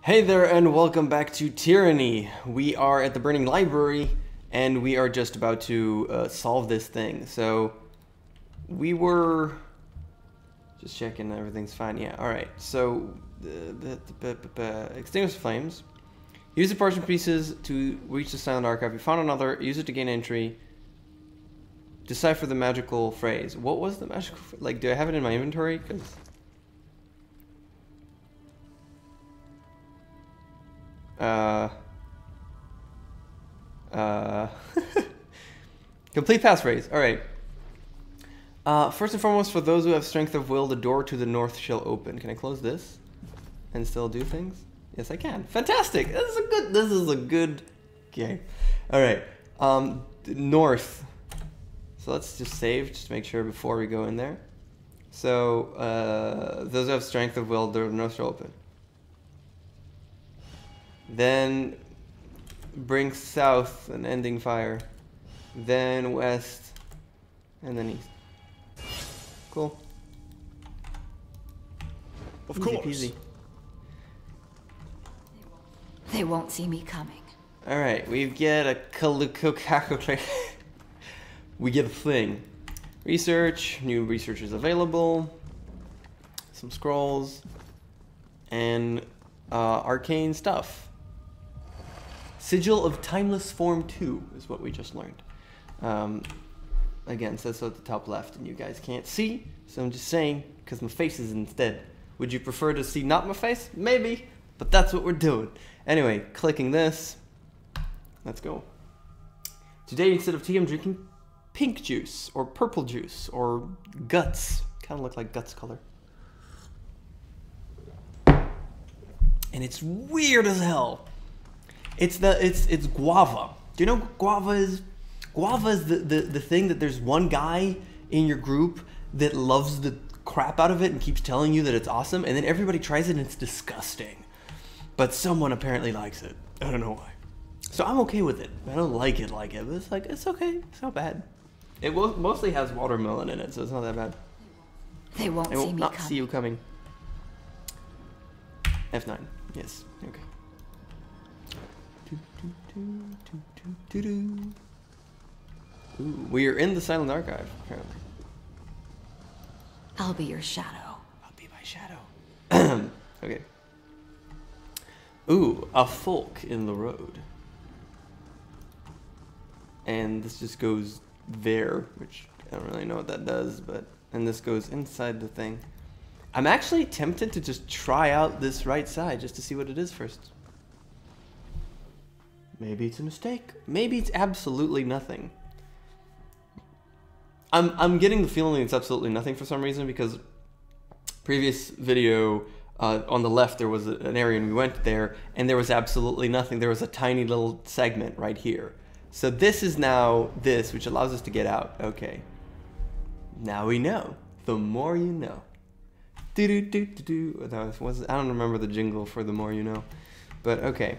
Hey there and welcome back to Tyranny. We are at the Burning Library and we are just about to solve this thing. So we were just checking everything's fine. Yeah, alright. So extinguish the flames. Use the parchment pieces to reach the silent archive. You found another. Use it to gain entry. Decipher the magical phrase. What was the magical phrase? Like, do I have it in my inventory? Because complete passphrase. Alright. First and foremost, for those who have strength of will, the door to the north shall open. Can I close this and still do things? Yes, I can. Fantastic! This is a good game. Alright. North. So let's just save, just to make sure before we go in there. So, those who have strength of will, the north shall open. Then bring south, an ending fire. Then west, and then east. Cool. Of course. Easy peasy. They won't see me coming. Alright, we get a we get a thing. Research, new research is available. Some scrolls. And arcane stuff. Sigil of Timeless Form 2 is what we just learned. Again, says so at the top left, and you guys can't see, so I'm just saying, because my face is instead. Would you prefer to see not my face? Maybe, but that's what we're doing. Anyway, clicking this, let's go. Today, instead of tea, I'm drinking pink juice, or purple juice, or guts. Kind of look like guts color. And it's weird as hell. It's guava. Do you know what guava is? Guava is the thing that there's one guy in your group that loves the crap out of it and keeps telling you that it's awesome, and then everybody tries it and it's disgusting. But someone apparently likes it. I don't know why. So I'm okay with it. I don't like it, but it's like, it's okay. It's not bad. It mostly has watermelon in it, so it's not that bad. They won't see me coming. Not see you coming. F9. Yes. Okay. Ooh, we are in the silent archive, apparently. I'll be your shadow. I'll be my shadow. Okay. Ooh, a fork in the road. And this just goes there, which I don't really know what that does, but... And this goes inside the thing. I'm actually tempted to just try out this right side, just to see what it is first. Maybe it's a mistake. Maybe it's absolutely nothing. I'm getting the feeling it's absolutely nothing for some reason, because previous video on the left there was an area and we went there and there was absolutely nothing. There was a tiny little segment right here. So this is now this, which allows us to get out. Okay. Now we know. The more you know. Do do do do do. I don't remember the jingle for the more you know, but okay.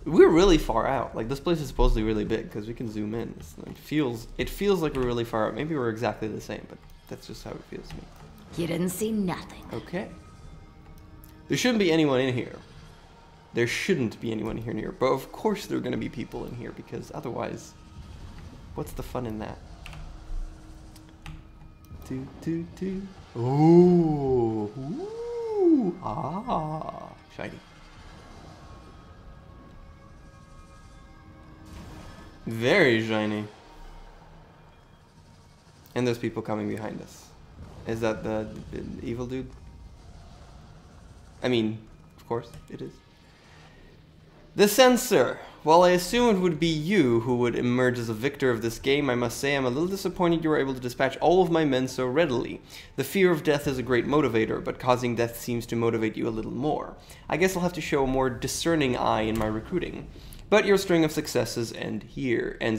We're really far out. Like, this place is supposedly really big because we can zoom in. It feels like we're really far out. Maybe we're exactly the same, but that's just how it feels to me. You didn't see nothing. Okay. There shouldn't be anyone in here. There shouldn't be anyone here near. But of course there are going to be people in here, because otherwise, what's the fun in that? Do do do. Ooh. Ooh. Ah. Shiny. Very shiny. And there's people coming behind us. Is that the evil dude? I mean, of course it is. The censor. While I assume it would be you who would emerge as a victor of this game, I must say I'm a little disappointed you were able to dispatch all of my men so readily. The fear of death is a great motivator, but causing death seems to motivate you a little more. I guess I'll have to show a more discerning eye in my recruiting. But your string of successes ends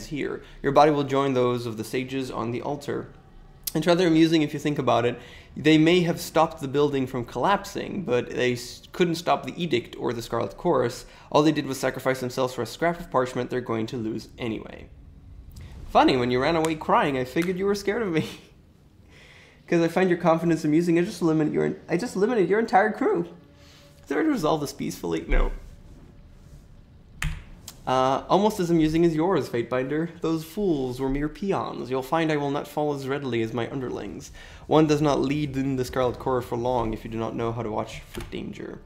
here. Your body will join those of the sages on the altar. It's rather amusing if you think about it. They may have stopped the building from collapsing, but they couldn't stop the edict or the Scarlet Chorus. All they did was sacrifice themselves for a scrap of parchment they're going to lose anyway. Funny, when you ran away crying, I figured you were scared of me. Because I find your confidence amusing. I just limited your entire crew. there to resolve this peacefully? No. Almost as amusing as yours, Fatebinder. Those fools were mere peons. You'll find I will not fall as readily as my underlings. One does not lead in the Scarlet Corps for long if you do not know how to watch for danger.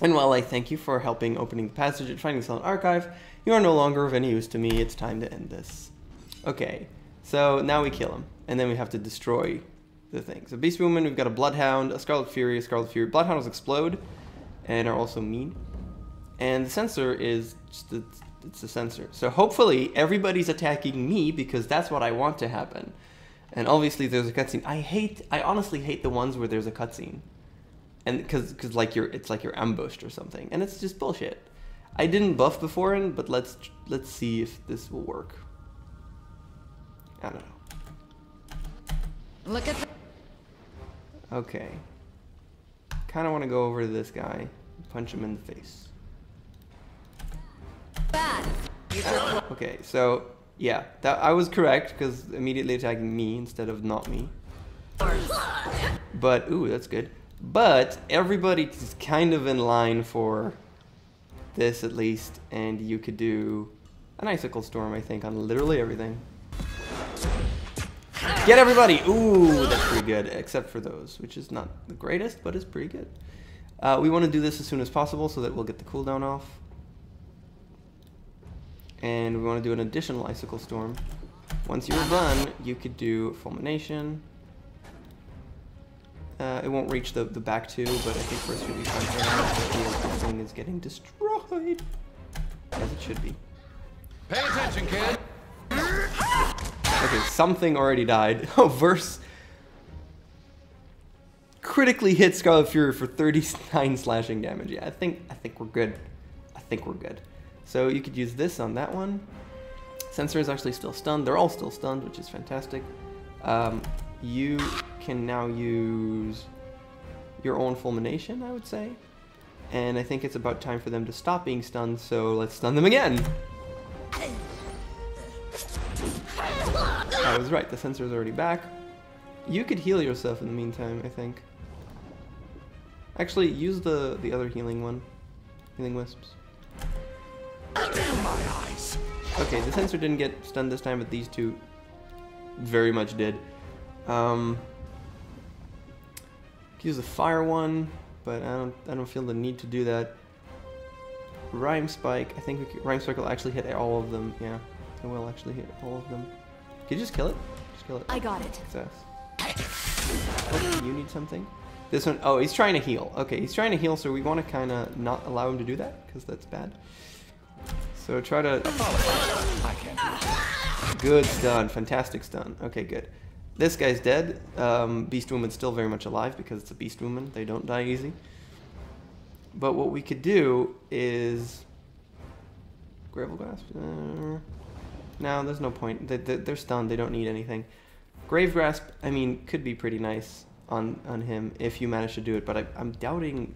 And while I thank you for helping opening the passage and finding the Silent Archive, you are no longer of any use to me. It's time to end this. Okay, so now we kill him, and then we have to destroy the thing. So Beast Woman, we've got a Bloodhound, a Scarlet Fury, a Scarlet Fury. Bloodhounds explode, and are also mean. And the sensor is just it's a sensor. So hopefully everybody's attacking me because that's what I want to happen. And obviously there's a cutscene. I honestly hate the ones where there's a cutscene. And because like it's like you're ambushed or something, and it's just bullshit. I didn't buff before, but let's see if this will work. I don't know. Look at the Okay. Kind of want to go over to this guy, punch him in the face. bad. Okay, so yeah, that I was correct because immediately attacking me instead of not me. But ooh, that's good. But everybody's kind of in line for this at least, and you could do an icicle storm, I think, on literally everything. Get everybody! Ooh, that's pretty good, except for those, which is not the greatest, but it's pretty good. We want to do this as soon as possible so that we'll get the cooldown off. And we want to do an additional icicle storm. Once you're done, you could do fulmination. It won't reach the back two, but I think first should be fine for now. The thing is getting destroyed, as it should be. Pay attention, kid. Okay, something already died. Oh, Verse critically hit Scarlet Fury for 39 slashing damage. Yeah, I think we're good. I think we're good. So you could use this on that one. Sensor is actually still stunned. They're all still stunned, which is fantastic. You can now use your own fulmination, I would say. And I think it's about time for them to stop being stunned, so let's stun them again. I was right, the sensor's already back. You could heal yourself in the meantime, I think. Actually, use the other healing one. Healing wisps. My eyes. Okay, the sensor didn't get stunned this time, but these two very much did. Use the fire one, but I don't feel the need to do that. Rhyme Spike, I think Rhyme Spike will actually hit all of them. Yeah, it will actually hit all of them. Can you just kill it? Just kill it. I got it. Success. Oh, you need something? This one, oh, he's trying to heal. Okay, he's trying to heal, so we want to kind of not allow him to do that, because that's bad. So try to... I can't do it. Good stun, fantastic stun. Okay, good. This guy's dead. Beast Woman's still very much alive because it's a Beast Woman. They don't die easy. But what we could do is... Gravel Grasp? No, there's no point. They're stunned. They don't need anything. Grave Grasp, I mean, could be pretty nice on him if you manage to do it. But I'm doubting...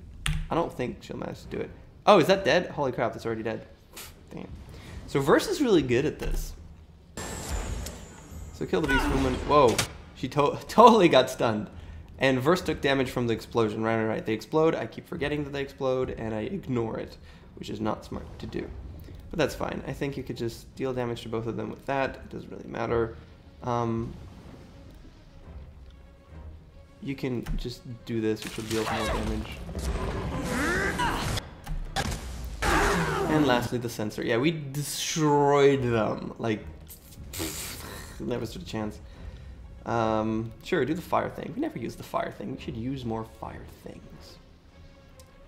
I don't think she'll manage to do it. Oh, is that dead? Holy crap, that's already dead. Damn. So Verse is really good at this. So kill the Beast Woman. Whoa, she totally got stunned. And Verse took damage from the explosion. Right. They explode. I keep forgetting that they explode, and I ignore it, which is not smart to do. But that's fine. I think you could just deal damage to both of them with that. It doesn't really matter. You can just do this, which will deal more damage. And lastly, the sensor. Yeah, we destroyed them. Like, never stood a chance. Sure, do the fire thing. We never use the fire thing. We should use more fire things.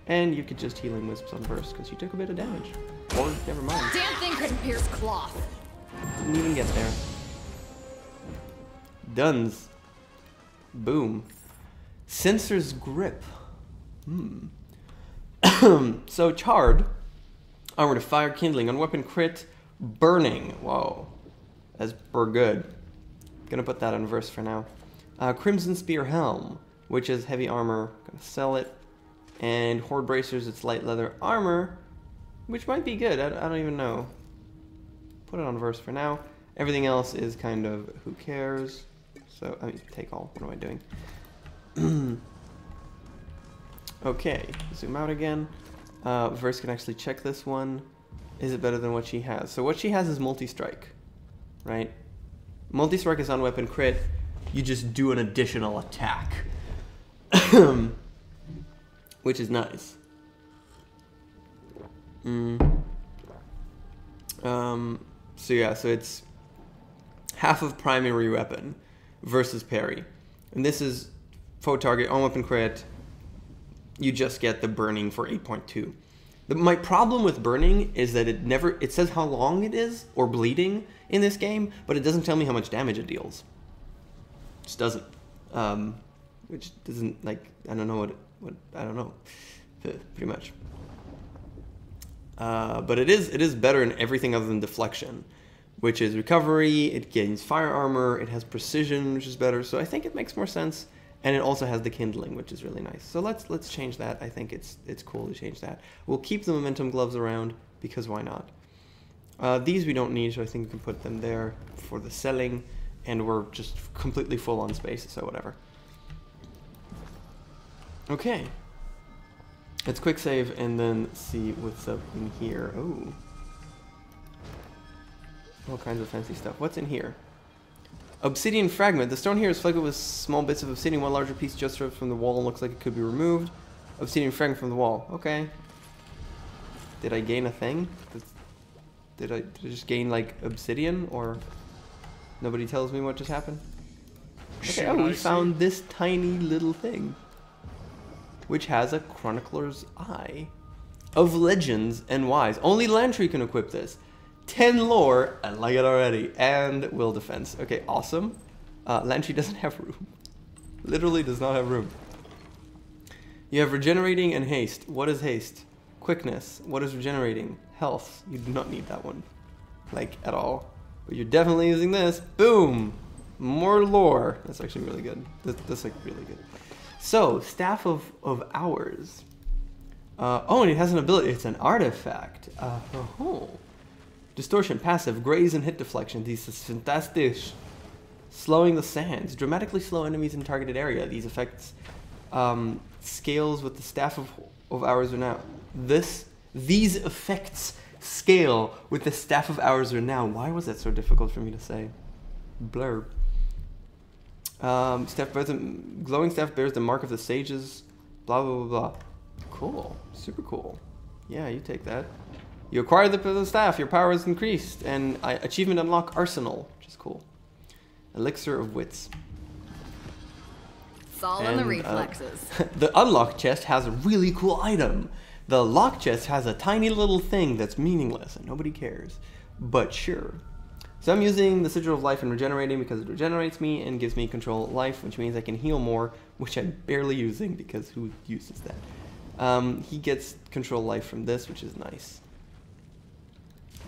And you could just healing wisps on Verse because you took a bit of damage. Or never mind. Damn thing couldn't pierce cloth. Didn't even get there. Duns. Boom. Sensor's grip. So charred. Armor to fire, kindling, on weapon crit, burning. Whoa. That's good. Gonna put that on Verse for now. Crimson Spear Helm, which is heavy armor. Gonna sell it. And Horde Bracers, it's light leather armor, which might be good. I don't even know. Put it on Verse for now. Everything else is kind of who cares. So, I mean, take all. What am I doing? Okay, zoom out again. Verse can actually check this one. Is it better than what she has? So what she has is multi-strike, right? Multi-strike is on weapon crit. You just do an additional attack, which is nice. So yeah, so it's half of primary weapon versus parry. And this is foe target on weapon crit. You just get the burning for 8.2. My problem with burning is that it says how long it is, or bleeding in this game, but it doesn't tell me how much damage it deals. It just doesn't. Which doesn't, like, I don't know what I don't know, pretty much. But it is better in everything other than deflection, which is recovery, it gains fire armor, it has precision, which is better, so I think it makes more sense. And it also has the kindling, which is really nice. So let's change that. I think it's cool to change that. We'll keep the momentum gloves around, because why not? These we don't need, so I think we can put them there for the selling, and we're just completely full on space, so whatever. Okay. Let's quick save and then see what's up in here. Oh. All kinds of fancy stuff. What's in here? Obsidian fragment. The stone here is flecked with small bits of obsidian. One larger piece just from the wall looks like it could be removed. Obsidian fragment from the wall. Okay. Did I gain a thing? Did I just gain like obsidian, or nobody tells me what just happened? Okay. Oh, we found this tiny little thing, which has a chronicler's eye of legends and wise. Only Lantry can equip this. 10 lore, I like it already, and will defense. Okay, awesome. Lantry doesn't have room. Literally does not have room. You have regenerating and haste. What is haste? Quickness. What is regenerating? Health. You do not need that one, like, at all. But you're definitely using this. Boom! More lore. That's actually really good. That's like really good. So, Staff of Hours. Oh, and it has an ability. It's an artifact. Distortion, passive, graze and hit deflection. This is fantastic. Slowing the sands. Dramatically slow enemies in targeted area. These effects scales with the Staff of Hours Renown. These effects scale with the Staff of Hours Renown. Why was that so difficult for me to say? Blurb. Glowing staff bears the mark of the sages. Blah blah blah blah. Cool. Super cool. Yeah, you take that. You acquire the staff, your power is increased, and achievement unlock arsenal, which is cool. Elixir of wits. It's all in the reflexes. The unlock chest has a really cool item. The lock chest has a tiny little thing that's meaningless and nobody cares, but sure. So I'm using the Sigil of Life and regenerating because it regenerates me and gives me control of life, which means I can heal more, which I'm barely using because who uses that? He gets control of life from this, which is nice.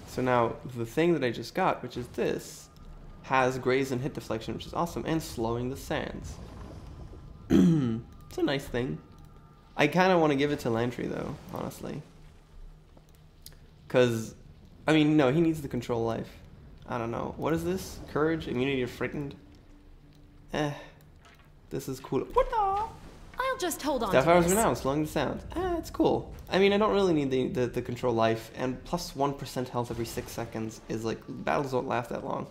So now, the thing that I just got, which is this, has graze and hit deflection, which is awesome, and slowing the sands. It's a nice thing. I kind of want to give it to Lantry, though, honestly. Because, I mean, no, he needs the control life. I don't know. What is this? Courage? Immunity to frightened? This is cool. What the? I'll just hold on Staff to Hours this. Renown, slowing the sound. It's cool. I mean, I don't really need the control life, and plus 1% health every 6 seconds is like, battles don't last that long.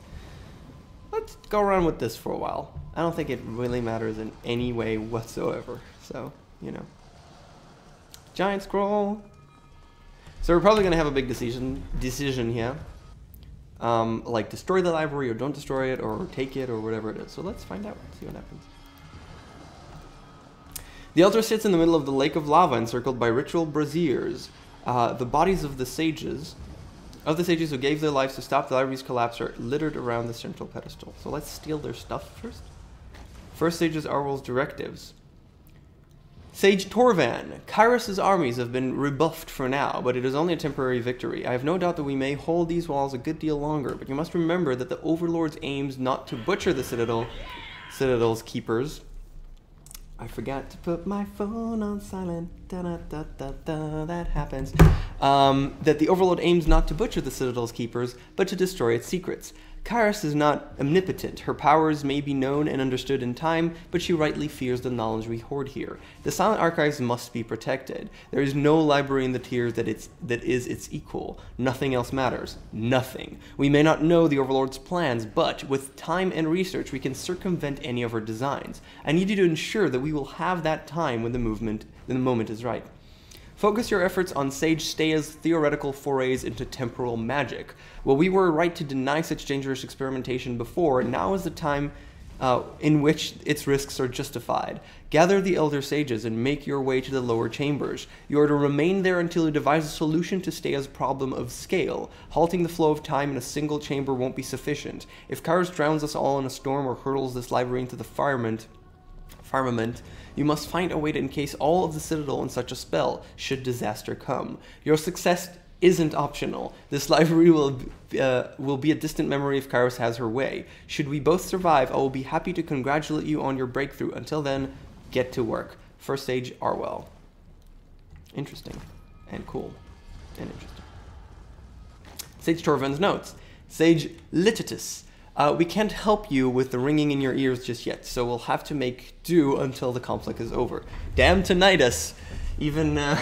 Let's go around with this for a while. I don't think it really matters in any way whatsoever, so, you know. Giant scroll. So we're probably going to have a big decision here. Like destroy the library or don't destroy it or take it or whatever it is. So let's find out, see what happens. The altar sits in the middle of the lake of lava encircled by ritual braziers. The bodies of the sages who gave their lives to stop the library's collapse are littered around the central pedestal. So let's steal their stuff first. First sage's Arwol's directives. Sage Torvan, Kyros's armies have been rebuffed for now, but it is only a temporary victory. I have no doubt that we may hold these walls a good deal longer, but you must remember that the Overlord's aims not to butcher the Citadel's keepers. I forgot to put my phone on silent. Da, da, da, da, da, that happens. That the Overlord aims not to butcher the Citadel's keepers, but to destroy its secrets. Kairos is not omnipotent. Her powers may be known and understood in time, but she rightly fears the knowledge we hoard here. The Silent Archives must be protected. There is no library in the tiers that is its equal. Nothing else matters. Nothing. We may not know the Overlord's plans, but with time and research, we can circumvent any of her designs. I need you to ensure that we will have that time when the moment is right. Focus your efforts on Sage Stea's theoretical forays into temporal magic. While we were right to deny such dangerous experimentation before, now is the time in which its risks are justified. Gather the Elder Sages and make your way to the lower chambers. You are to remain there until you devise a solution to Stea's problem of scale. Halting the flow of time in a single chamber won't be sufficient. If Kairos drowns us all in a storm or hurls this library into the firmament, you must find a way to encase all of the Citadel in such a spell, should disaster come. Your success isn't optional. This library will be a distant memory if Kairos has her way. Should we both survive, I will be happy to congratulate you on your breakthrough. Until then, get to work. First Sage Arwell. Interesting. And cool. And interesting. Sage Torven's notes. Sage Lititus. We can't help you with the ringing in your ears just yet, so we'll have to make do until the conflict is over. Damn tinnitus! Even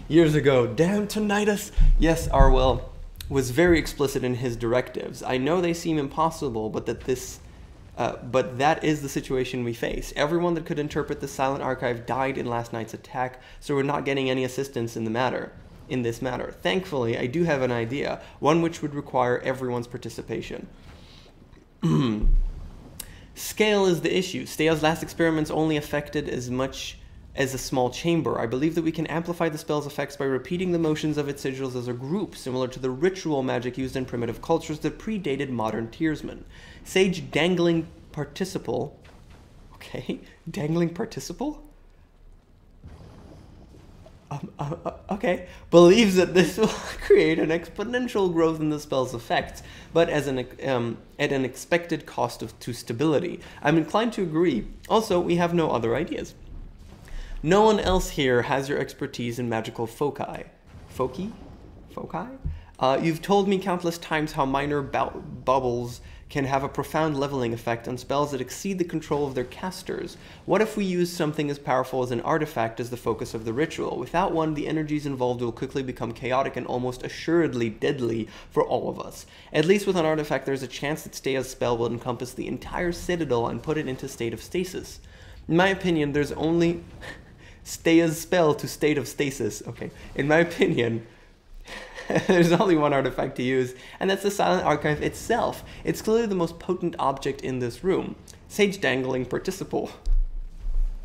years ago, damn tinnitus! Yes, Arwell was very explicit in his directives. I know they seem impossible, but that is the situation we face. Everyone that could interpret the Silent Archive died in last night's attack, so we're not getting any assistance in this matter. Thankfully, I do have an idea, one which would require everyone's participation. Scale is the issue. Stea's last experiments only affected as much as a small chamber. I believe that we can amplify the spell's effects by repeating the motions of its sigils as a group, similar to the ritual magic used in primitive cultures that predated modern tiersmen. Sage Dangling Participle... Okay, Dangling Participle? Okay, believes that this will create an exponential growth in the spell's effects, but as at an expected cost to stability. I'm inclined to agree. Also, we have no other ideas. No one else here has your expertise in magical foci. Foci? You've told me countless times how minor bubbles can have a profound leveling effect on spells that exceed the control of their casters. What if we use something as powerful as an artifact as the focus of the ritual? Without one, the energies involved will quickly become chaotic and almost assuredly deadly for all of us. At least with an artifact, there's a chance that Stea's spell will encompass the entire Citadel and put it into state of stasis. In my opinion, there's only Stea's spell to state of stasis. Okay, in my opinion, there's only one artifact to use, and that's the Silent Archive itself. It's clearly the most potent object in this room. Sage Dangling Participle.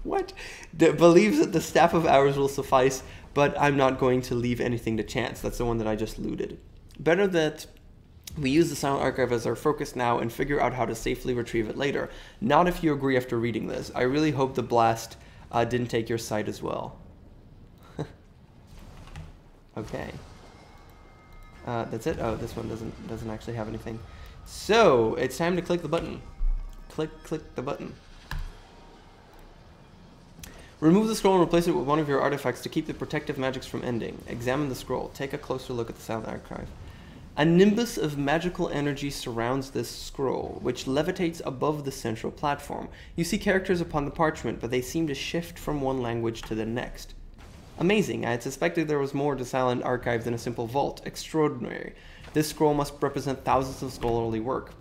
What? Believes that the staff of ours will suffice, but I'm not going to leave anything to chance. That's the one that I just looted. Better that we use the Silent Archive as our focus now and figure out how to safely retrieve it later. Not if you agree after reading this. I really hope the blast didn't take your sight as well. Okay. That's it. Oh, this one doesn't actually have anything. So it's time to click the button. Click the button. Remove the scroll and replace it with one of your artifacts to keep the protective magics from ending. Examine the scroll. Take a closer look at the Silent Archive. A nimbus of magical energy surrounds this scroll, which levitates above the central platform. You see characters upon the parchment, but they seem to shift from one language to the next. Amazing. I had suspected there was more to Silent Archive than a simple vault. Extraordinary. This scroll must represent thousands of scholarly work.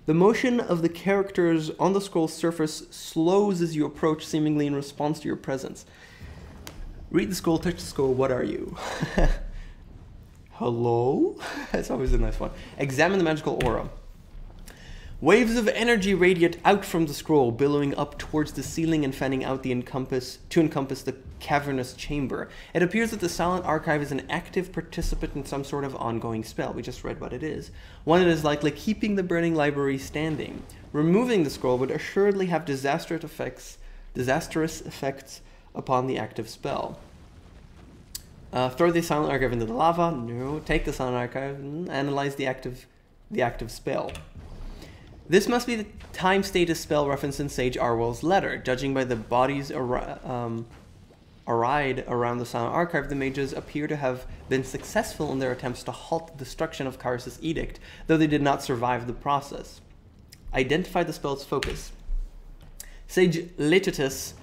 The motion of the characters on the scroll's surface slows as you approach, seemingly in response to your presence. Read the scroll, touch the scroll. What are you? Hello? That's always a nice one. Examine the magical aura. Waves of energy radiate out from the scroll, billowing up towards the ceiling and fanning out to encompass the cavernous chamber. It appears that the Silent Archive is an active participant in some sort of ongoing spell. We just read what it is. One that is likely keeping the burning library standing. Removing the scroll would assuredly have disastrous effects upon the active spell. Throw the Silent Archive into the lava. No. Take the Silent Archive and analyze the active spell. This must be the time status spell referenced in Sage Arwell's letter. Judging by the bodies arrayed around the Silent Archive, the mages appear to have been successful in their attempts to halt the destruction of Kyrus' edict, though they did not survive the process. Identify the spell's focus. Sage Lilitus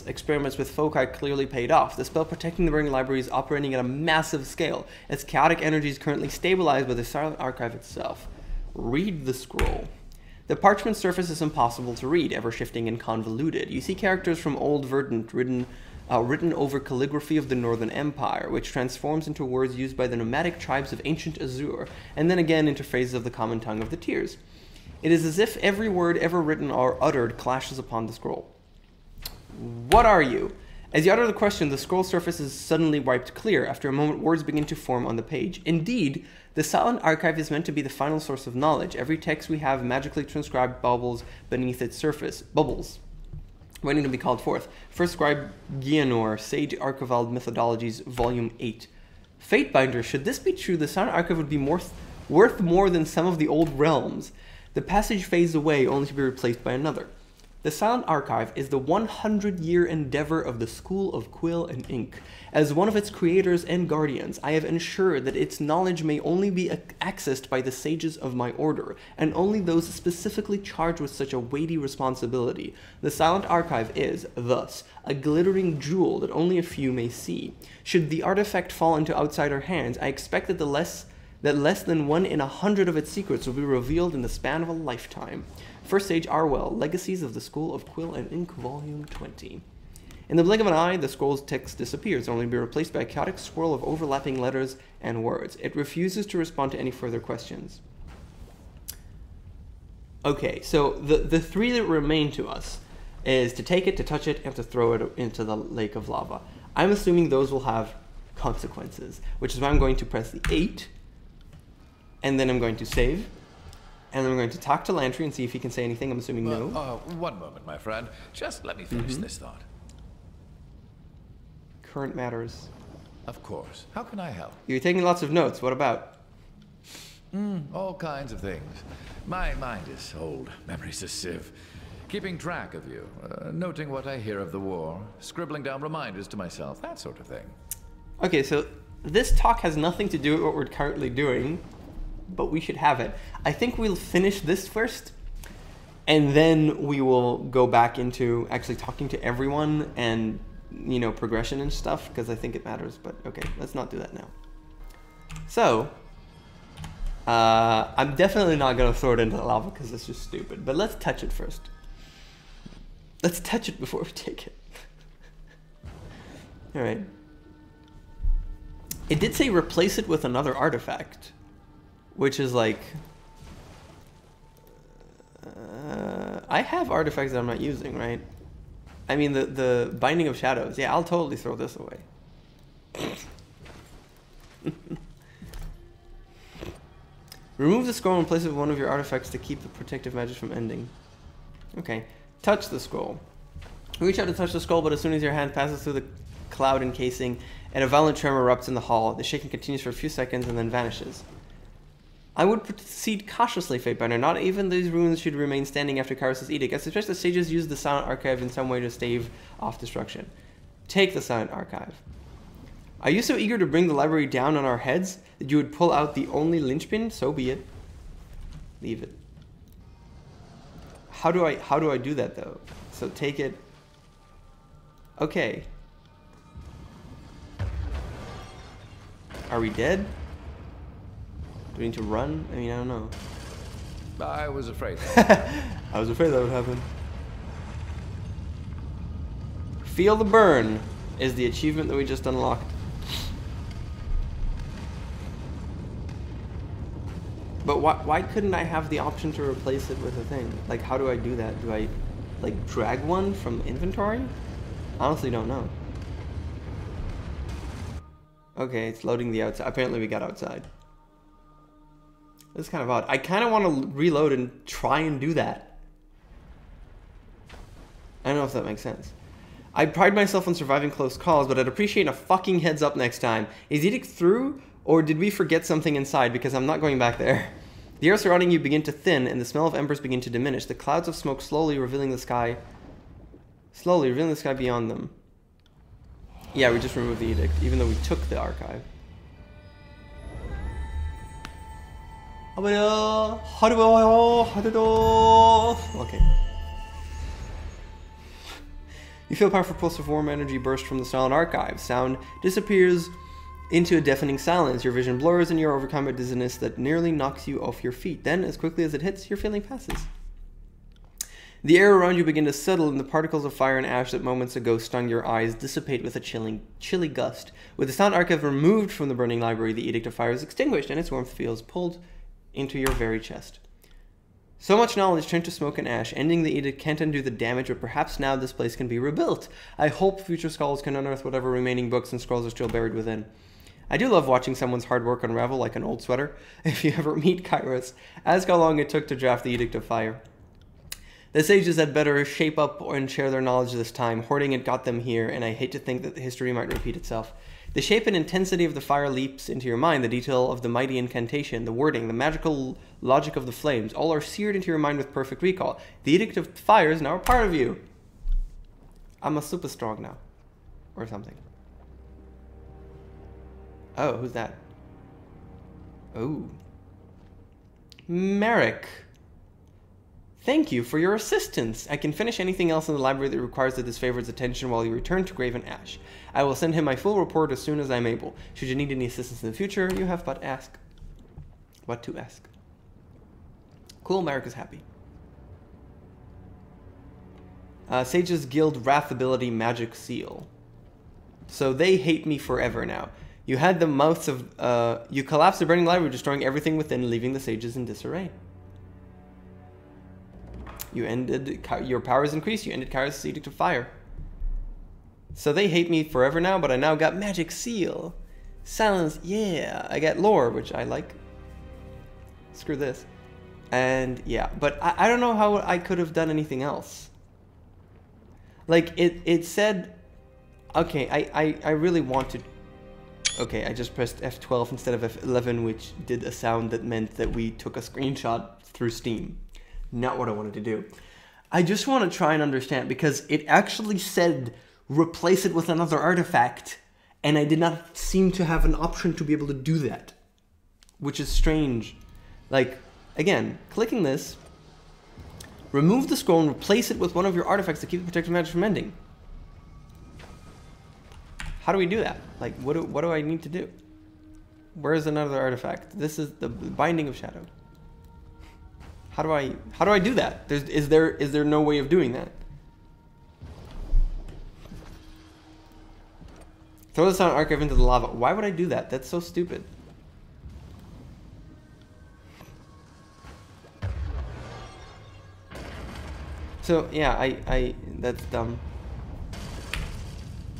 experiments with foci clearly paid off. The spell protecting the burning library is operating at a massive scale. Its chaotic energy is currently stabilized by the Silent Archive itself. Read the scroll. The parchment surface is impossible to read, ever-shifting and convoluted. You see characters from Old Verdant written over calligraphy of the Northern Empire, which transforms into words used by the nomadic tribes of ancient Azure, and then again into phrases of the common tongue of the Tears. It is as if every word ever written or uttered clashes upon the scroll. What are you? As you utter the question, the scroll surface is suddenly wiped clear. After a moment, words begin to form on the page. Indeed, the Silent Archive is meant to be the final source of knowledge. Every text we have magically transcribed bubbles beneath its surface. Bubbles, waiting to be called forth. First scribe Gianor, Sage Archivald Methodologies, Volume 8. Fatebinder, should this be true, the Silent Archive would be worth more than some of the old realms. The passage fades away, only to be replaced by another. The Silent Archive is the 100-year endeavor of the School of Quill and Ink. As one of its creators and guardians, I have ensured that its knowledge may only be accessed by the sages of my order, and only those specifically charged with such a weighty responsibility. The Silent Archive is, thus, a glittering jewel that only a few may see. Should the artifact fall into outsider hands, I expect that less than 1 in 100 of its secrets will be revealed in the span of a lifetime. First Sage Arwell, Legacies of the School of Quill and Ink, Volume 20. In the blink of an eye, the scroll's text disappears, only to be replaced by a chaotic swirl of overlapping letters and words. It refuses to respond to any further questions. Okay, so the three that remain to us is to take it, to touch it, and to throw it into the lake of lava. I'm assuming those will have consequences, which is why I'm going to press the 8, and then I'm going to save. And then I'm going to talk to Lantry and see if he can say anything. I'm assuming no. One moment, my friend. Just let me finish this thought. Current matters. Of course. How can I help? You're taking lots of notes. What about? All kinds of things. My mind is old. Memory's a sieve. Keeping track of you. Noting what I hear of the war. Scribbling down reminders to myself. That sort of thing. Okay, so this talk has nothing to do with what we're currently doing, but we should have it. I think we'll finish this first, and then we will go back into actually talking to everyone and, you know, progression and stuff, because I think it matters. But okay, let's not do that now. So, I'm definitely not going to throw it into the lava because it's just stupid, but let's touch it first. Let's touch it before we take it. All right. It did say replace it with another artifact, which is like, I have artifacts that I'm not using, right? I mean, the Binding of Shadows. Yeah, I'll totally throw this away. Remove the scroll and place it with one of your artifacts to keep the protective magic from ending. Okay. Touch the scroll. Reach out to touch the scroll, but as soon as your hand passes through the cloud encasing, and a violent tremor erupts in the hall. The shaking continues for a few seconds and then vanishes. I would proceed cautiously, Fatebinder. Not even these ruins should remain standing after Kyrus' edict. I suggest the sages use the Silent Archive in some way to stave off destruction. Take the Silent Archive. Are you so eager to bring the library down on our heads that you would pull out the only linchpin? So be it. Leave it. How do I do that though? So take it. Okay. Are we dead? Do we need to run? I mean, I don't know. I was afraid. I was afraid that would happen. Feel the burn is the achievement that we just unlocked. But why couldn't I have the option to replace it with a thing? Like, how do I do that? Do I, like, drag one from inventory? Honestly, don't know. Okay, it's loading the outside. Apparently we got outside. This is kind of odd. I kind of want to reload and try and do that. I don't know if that makes sense. I pride myself on surviving close calls, but I'd appreciate a fucking heads up next time. Is edict through, or did we forget something inside? Because I'm not going back there. The air surrounding you begin to thin, and the smell of embers begin to diminish. The clouds of smoke slowly revealing the sky beyond them. Yeah, we just removed the edict, even though we took the archive. Okay. You feel a powerful pulse of warm energy burst from the silent archive. Sound disappears into a deafening silence. Your vision blurs and you're overcome by dizziness that nearly knocks you off your feet. Then, as quickly as it hits, your feeling passes. The air around you begins to settle, and the particles of fire and ash that moments ago stung your eyes dissipate with a chilly gust. With the sound archive removed from the burning library, the edict of fire is extinguished, and its warmth feels pulled into your very chest. So much knowledge turned to smoke and ash. Ending the edict can't undo the damage, but perhaps now this place can be rebuilt. I hope future scholars can unearth whatever remaining books and scrolls are still buried within. I do love watching someone's hard work unravel like an old sweater. If you ever meet Kairos, ask how long it took to draft the Edict of Fire. The sages had better shape up and share their knowledge this time. Hoarding it got them here, and I hate to think that the history might repeat itself. The shape and intensity of the fire leaps into your mind, the detail of the mighty incantation, the wording, the magical logic of the flames, all are seared into your mind with perfect recall. The Edict of Fire is now a part of you. I'm a super strong now. Or something. Oh, who's that? Oh. Merrick. Thank you for your assistance. I can finish anything else in the library that requires the disfavored's attention while you return to Graven Ash. I will send him my full report as soon as I'm able. Should you need any assistance in the future, you have but ask. What to ask. Cool, Merrick is happy. Sages Guild Wrath Ability Magic Seal. So they hate me forever now. You had the mouths of... you collapsed the burning library, destroying everything within, leaving the sages in disarray. You ended... Your powers increased. You ended Kairos' Edict of Fire. So they hate me forever now, but I now got Magic Seal. Silence, yeah. I got Lore, which I like. Screw this. And yeah, but I don't know how I could have done anything else. Like, it said... Okay, I really want to... Okay, I just pressed F12 instead of F11, which did a sound that meant that we took a screenshot through Steam. Not what I wanted to do. I just want to try and understand, because it actually said replace it with another artifact, and I did not seem to have an option to be able to do that, which is strange. Like, again, clicking this, remove the scroll and replace it with one of your artifacts to keep the protective magic from ending. How do we do that? Like, what do I need to do? Where is another artifact? This is the Binding of Shadow. How do I do that? Is there no way of doing that? Throw the sound archive into the lava. Why would I do that? That's so stupid. So yeah, that's dumb.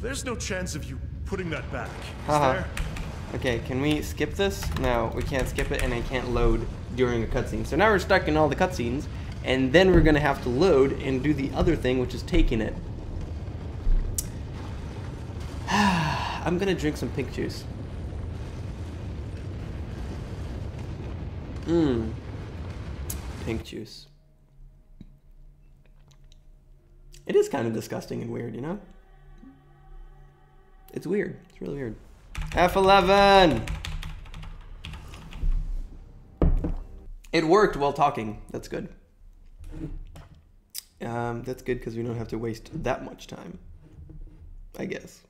There's no chance of you putting that back, is there? Okay, can we skip this? No, we can't skip it, and I can't load during a cutscene. So now we're stuck in all the cutscenes, and then we're gonna have to load and do the other thing, which is taking it. I'm gonna drink some pink juice. Pink juice. It is kind of disgusting and weird, you know? It's weird. It's really weird. F11! It worked while talking. That's good. That's good because we don't have to waste that much time, I guess.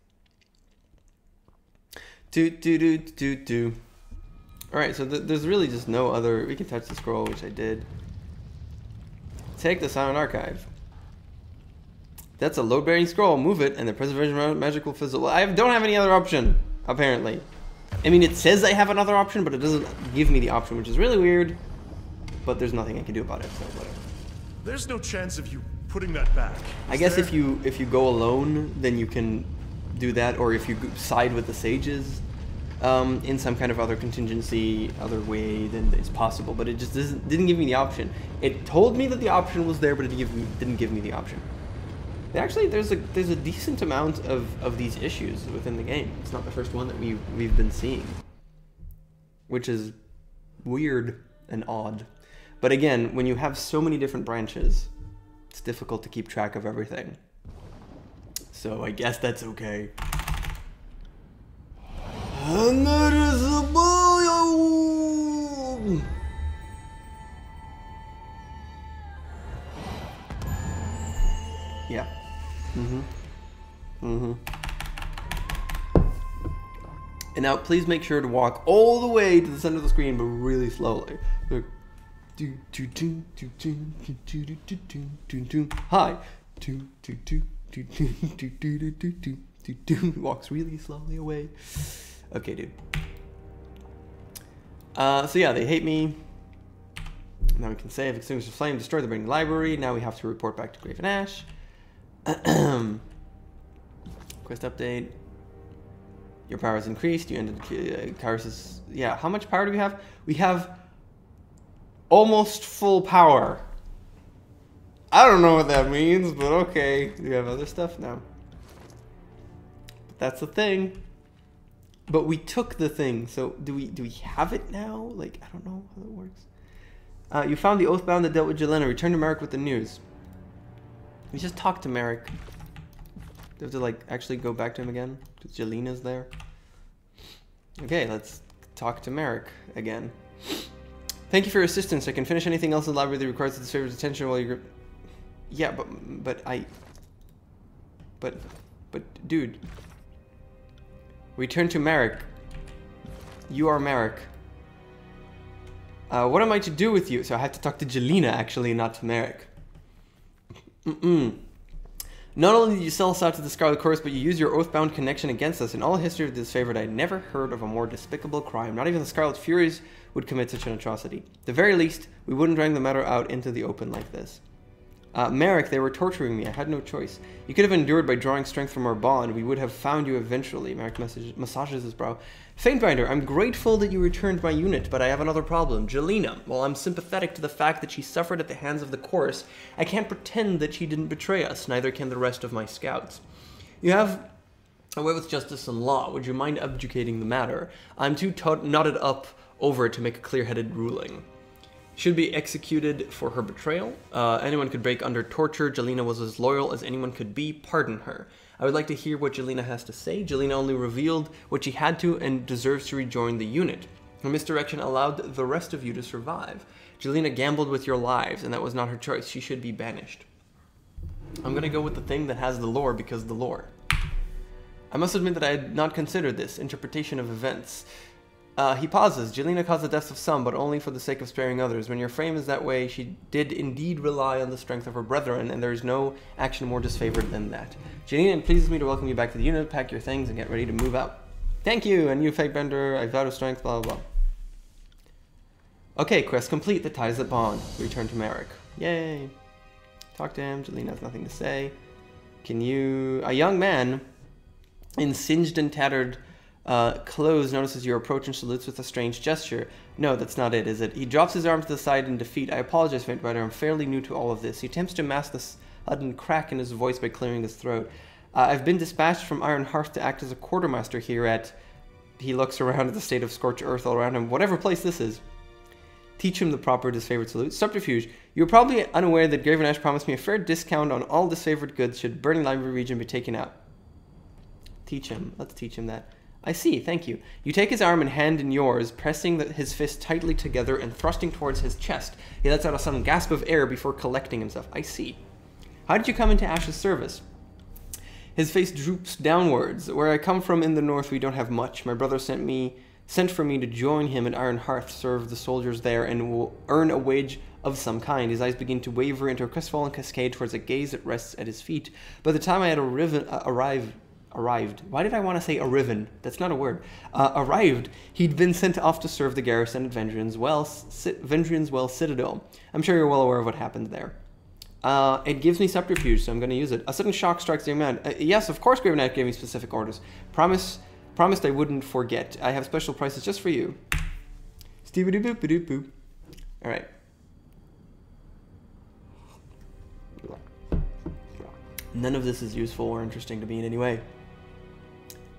Alright, so there's really just no other... We can touch the scroll, which I did. Take the Silent Archive. That's a load-bearing scroll. Move it, and the preservation magic will fizzle. I don't have any other option, apparently. I mean, it says I have another option, but it doesn't give me the option, which is really weird. But there's nothing I can do about it, so whatever. There's no chance of you putting that back. I guess if you go alone, then you can do that, or if you side with the sages in some kind of other contingency, other way, then it's possible. But it just didn't give me the option. It told me that the option was there, but it didn't give me the option. Actually, there's a decent amount of these issues within the game. It's not the first one that we've been seeing, which is weird and odd. But again, when you have so many different branches, it's difficult to keep track of everything. So I guess that's okay. And now please make sure to walk all the way to the center of the screen, but really slowly. Like, hi. Walks really slowly away. Okay, dude. So yeah, they hate me. Now we can save, extinguish the flame, destroy the burning library. Now we have to report back to Grave and Ash. Quest update. Your power has increased. You ended Kyrus's. Yeah, how much power do we have? We have almost full power. I don't know what that means, but okay. Do we have other stuff? No. But that's the thing. But we took the thing, so do we have it now? Like, I don't know how that works. You found the Oathbound that dealt with Jelena. Return to Merrick with the news. We just talked to Merrick. Do we have to, like, actually go back to him again? Because Jelena's there. Okay, let's talk to Merrick again. Thank you for your assistance. I can finish anything else in the library that requires this favor's attention while you're... Yeah, but dude. Return to Merrick. You are Merrick. What am I to do with you? So I had to talk to Jelena, actually, not to Merrick. Not only did you sell us out to the Scarlet Chorus, but you used your Oathbound connection against us. In all the history of this favorite, I never heard of a more despicable crime. Not even the Scarlet Furies would commit such an atrocity. At the very least, we wouldn't drag the matter out into the open like this. Merrick, they were torturing me. I had no choice. You could have endured by drawing strength from our bond. We would have found you eventually. Merrick massages his brow. Faintbinder, I'm grateful that you returned my unit, but I have another problem. Jelena, while I'm sympathetic to the fact that she suffered at the hands of the chorus, I can't pretend that she didn't betray us. Neither can the rest of my scouts. You have a way with justice and law. Would you mind abjugating the matter? I'm too knotted up over it to make a clear-headed ruling. Should be executed for her betrayal. Anyone could break under torture. Jelena was as loyal as anyone could be. Pardon her. I would like to hear what Jelena has to say. Jelena only revealed what she had to and deserves to rejoin the unit. Her misdirection allowed the rest of you to survive. Jelena gambled with your lives, and that was not her choice. She should be banished. I'm going to go with the thing that has the lore because the lore. I must admit that I had not considered this interpretation of events. He pauses. Jelena caused the deaths of some, but only for the sake of sparing others. When your frame is that way, she did indeed rely on the strength of her brethren, and there is no action more disfavored than that. Jelena, it pleases me to welcome you back to the unit. Pack your things and get ready to move out. Thank you, and you, Fakebender. I vow to strength, blah, blah, blah. Okay, quest complete. The ties that bond. Return to Merrick. Yay. Talk to him. Jelena has nothing to say. Can you... A young man in singed and tattered... clothes notices your approach and salutes with a strange gesture. No, that's not it, is it? He drops his arm to the side in defeat. I apologize, Faintbinder. I'm fairly new to all of this. He attempts to mask the sudden crack in his voice by clearing his throat. I've been dispatched from Iron Hearth to act as a quartermaster here at... He looks around at the state of scorched earth all around him. Whatever place this is. Teach him the proper disfavored salute. Subterfuge. You're probably unaware that Grave and Ash promised me a fair discount on all disfavored goods should Burning Library region be taken out. Teach him. Let's teach him that. I see, thank you. You take his arm and hand in yours, pressing his fist tightly together and thrusting towards his chest. He lets out a sudden gasp of air before collecting himself. I see. How did you come into Ash's service? His face droops downwards. Where I come from in the north, we don't have much. My brother sent for me to join him at Iron Hearth, serve the soldiers there, and will earn a wage of some kind. His eyes begin to waver into a crestfallen cascade towards a gaze that rests at his feet. By the time I had arrived. Why did I want to say arriven? That's not a word. Arrived. He'd been sent off to serve the garrison at Vendrian's Well Citadel. I'm sure you're well aware of what happened there. It gives me subterfuge, so I'm going to use it. A sudden shock strikes the young man. Yes, of course, Grave Knight gave me specific orders. Promised I wouldn't forget. I have special prices just for you. Steebity-boop-a-doop-boop. All right. None of this is useful or interesting to me in any way.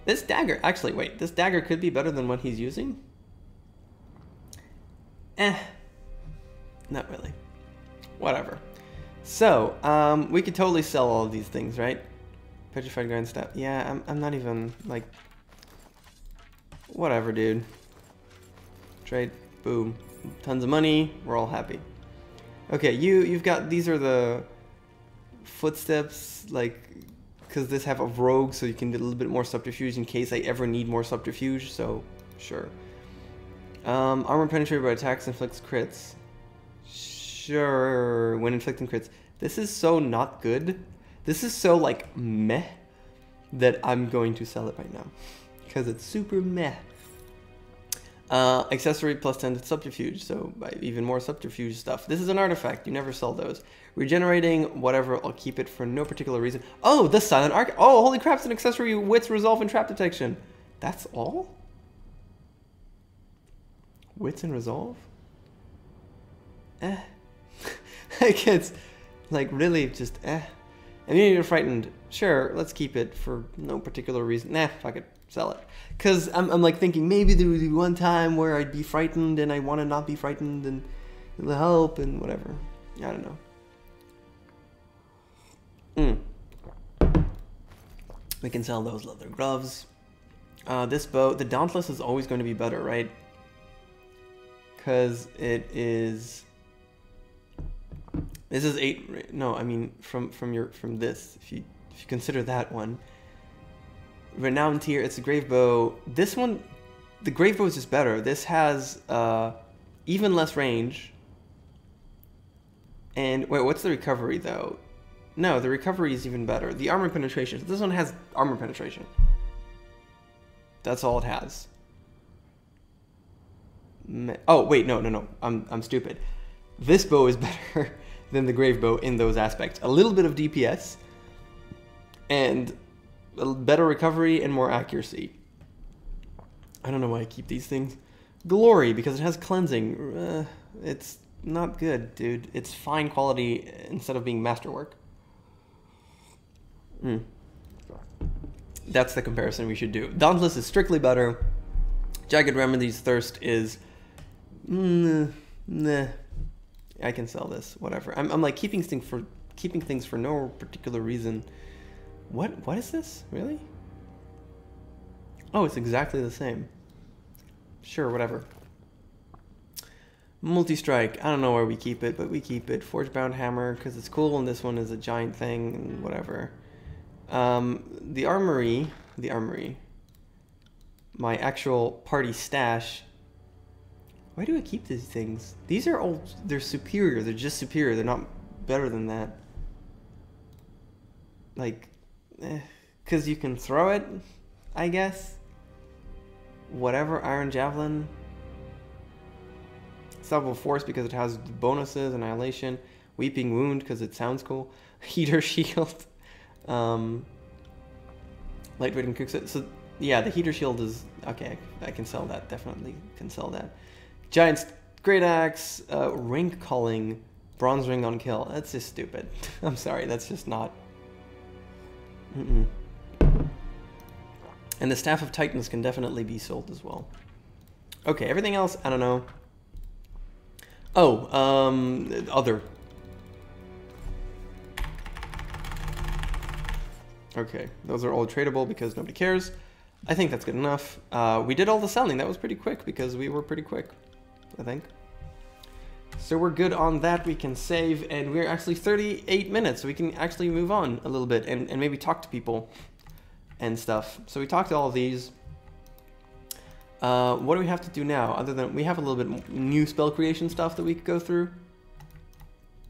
This dagger, actually, wait, this dagger could be better than what he's using? Not really. Whatever. So, we could totally sell all of these things, right? Petrified Grand Staff. Yeah, I'm not even, like... Whatever, dude. Trade. Boom. Tons of money. We're all happy. Okay, you've got... These are the... Footsteps, like... because this have a rogue, so you can get a little bit more subterfuge in case I ever need more subterfuge. So sure. Armor penetrated by attacks inflicts crits. Sure, when inflicting crits. This is so not good. This is so like meh that I'm going to sell it right now because it's super meh. Accessory plus 10 to subterfuge, so even more subterfuge stuff. This is an artifact, you never sell those. Regenerating, whatever, I'll keep it for no particular reason. Oh, the silent arc. Oh, holy crap, it's an accessory, wits, resolve, and trap detection. That's all? Wits and resolve? Like, it's like really just Immunity to frightened. Sure, let's keep it for no particular reason. Nah, fuck it. Sell it. Because I'm like thinking maybe there would be one time where I'd be frightened and I want to not be frightened and it'll help and whatever. I don't know. We can sell those leather gloves. This bow, the Dauntless is always going to be better, right? Because it is... This is 8... No, I mean from this. If you consider that one. Renowned tier, it's a grave bow. This one, the grave bow is just better. This has even less range. And wait, what's the recovery though? No, the recovery is even better. The armor penetration. This one has armor penetration. That's all it has. Oh wait, no. I'm stupid. This bow is better than the grave bow in those aspects. A little bit of DPS and a better recovery and more accuracy. I don't know why I keep these things. Glory, because it has cleansing. It's not good, dude. It's fine quality instead of being masterwork. That's the comparison we should do. Dauntless is strictly better. Jagged Remedy's Thirst is... nah. I can sell this, whatever. I'm like keeping things for no particular reason. What is this? Really? Oh, it's exactly the same. Sure, whatever. Multi-strike. I don't know where we keep it, but we keep it. Forge-bound hammer, because it's cool, and this one is a giant thing, and whatever. The armory. My actual party stash. Why do I keep these things? These are all... They're superior. They're just superior. They're not better than that. Like... because you can throw it, I guess. Whatever, Iron Javelin. Unstoppable Force because it has bonuses, Annihilation. Weeping Wound because it sounds cool. Heater Shield. Lightweight and Cookset. So, yeah, the Heater Shield is... Okay, I can sell that. Definitely can sell that. Giant's Great Axe. Ring Calling. Bronze Ring on Kill. That's just stupid. I'm sorry, that's just not... And the Staff of Titans can definitely be sold as well. Okay, everything else, I don't know. Oh, other. Okay, those are all tradable because nobody cares. I think that's good enough. We did all the selling. That was pretty quick because we were pretty quick, I think. So we're good on that. We can save, and we're actually 38 minutes, so we can actually move on a little bit and maybe talk to people and stuff. So we talked to all of these. What do we have to do now? Other than we have a little bit new spell creation stuff that we could go through.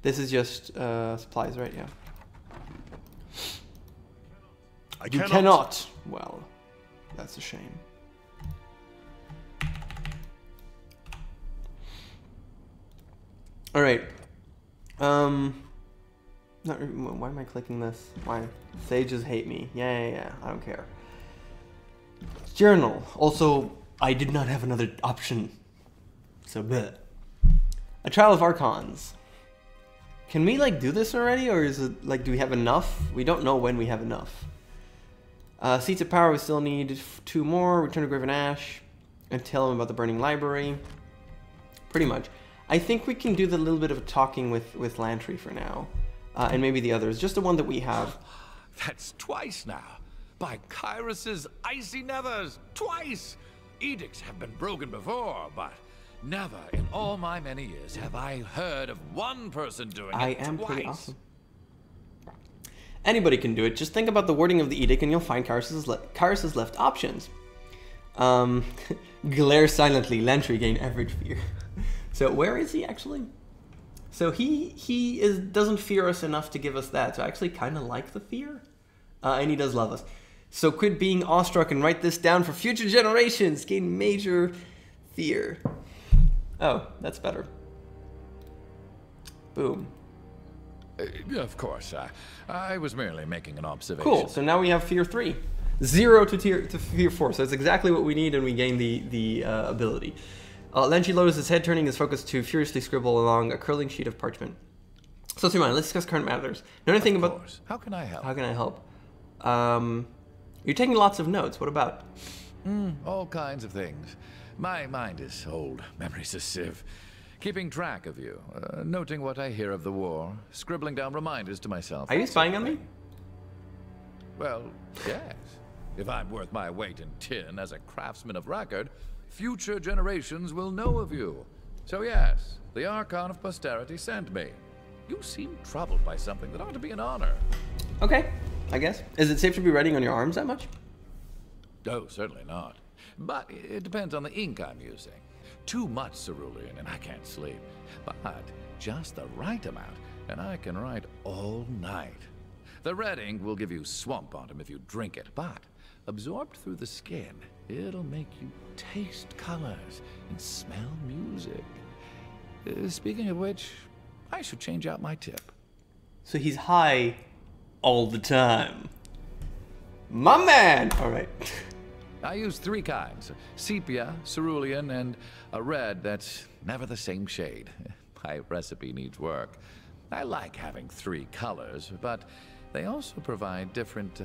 This is just supplies, right? Yeah. You cannot. Well, that's a shame. All right. Why am I clicking this? Why? Sages hate me. Yeah. I don't care. Journal. Also, I did not have another option. So, bleh. A Trial of Archons. Can we, like, do this already? Or is it, like, do we have enough? We don't know when we have enough. Seats of Power, we still need 2 more. Return to Graven Ash. And tell them about the Burning Library. Pretty much. I think we can do the little bit of talking with Lantry for now. And maybe the others. Just the one that we have. That's twice now. By Kyros's icy nethers. Twice! Edicts have been broken before, but never in all my many years have I heard of one person doing it twice. Pretty awesome. Anybody can do it. Just think about the wording of the edict and you'll find Kyrus's left options. Glare silently. Lantry gain average fear. So where is he actually? So he doesn't fear us enough to give us that. So I actually kind of like the fear. And he does love us. So quit being awestruck and write this down for future generations. Gain major fear. Oh, that's better. Boom. Of course. I was merely making an observation. Cool. So now we have fear 3. 0 to fear 4. So that's exactly what we need, and we gain the ability. Lanchi lowers his head, turning his focus to furiously scribble along a curling sheet of parchment. So let's let's discuss current matters. Know anything about... How can I help? How can I help? You're taking lots of notes. What about? All kinds of things. My mind is old. Memory's a sieve. Keeping track of you, noting what I hear of the war, scribbling down reminders to myself. Are you spying on me? Well, yes. If I'm worth my weight in tin as a craftsman of record, future generations will know of you. So yes, the Archon of Posterity sent me. You seem troubled by something that ought to be an honor. Okay, I guess. Is it safe to be writing on your arms that much? Oh, certainly not. But it depends on the ink I'm using. Too much cerulean and I can't sleep. But just the right amount and I can write all night. The red ink will give you swamp bottom if you drink it, but absorbed through the skin, it'll make you taste colors and smell music. Speaking of which, I should change out my tip. So he's high all the time. My man! Alright. I use 3 kinds, sepia, cerulean, and a red that's never the same shade. My recipe needs work. I like having 3 colors, but they also provide different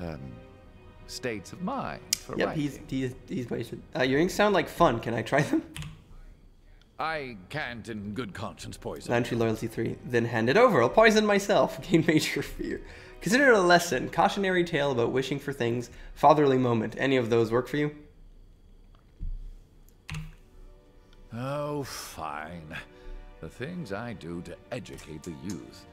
states of mind for writing. He's wasted. Your inks sound like fun. Can I try them? I can't in good conscience poison. Lantry loyalty 3. Then hand it over. I'll poison myself. Gain major fear. Consider it a lesson. Cautionary tale about wishing for things. Fatherly moment. Any of those work for you? Oh, fine. The things I do to educate the youth.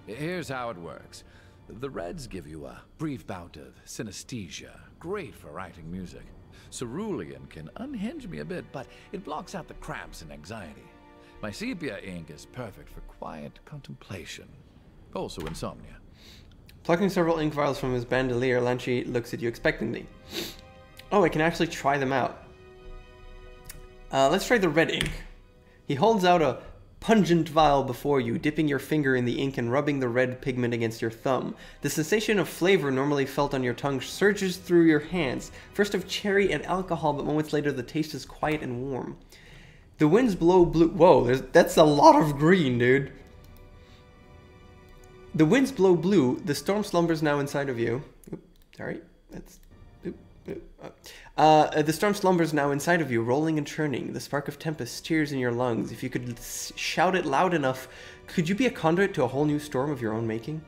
Here's how it works. The reds give you a brief bout of synesthesia. Great for writing music. Cerulean can unhinge me a bit, but it blocks out the cramps and anxiety. My sepia ink is perfect for quiet contemplation. Also insomnia. Plucking several ink vials from his bandolier, Lanchi looks at you expectantly. Oh, I can actually try them out. Let's try the red ink. He holds out a pungent vial before you, dipping your finger in the ink and rubbing the red pigment against your thumb. The sensation of flavor normally felt on your tongue surges through your hands, first of cherry and alcohol, but moments later the taste is quiet and warm. The winds blow blue. Whoa, that's a lot of green, dude. The winds blow blue. The storm slumbers now inside of you. Sorry, that's. The storm slumbers now inside of you, rolling and churning. The spark of tempest steers in your lungs. If you could shout it loud enough, could you be a conduit to a whole new storm of your own making?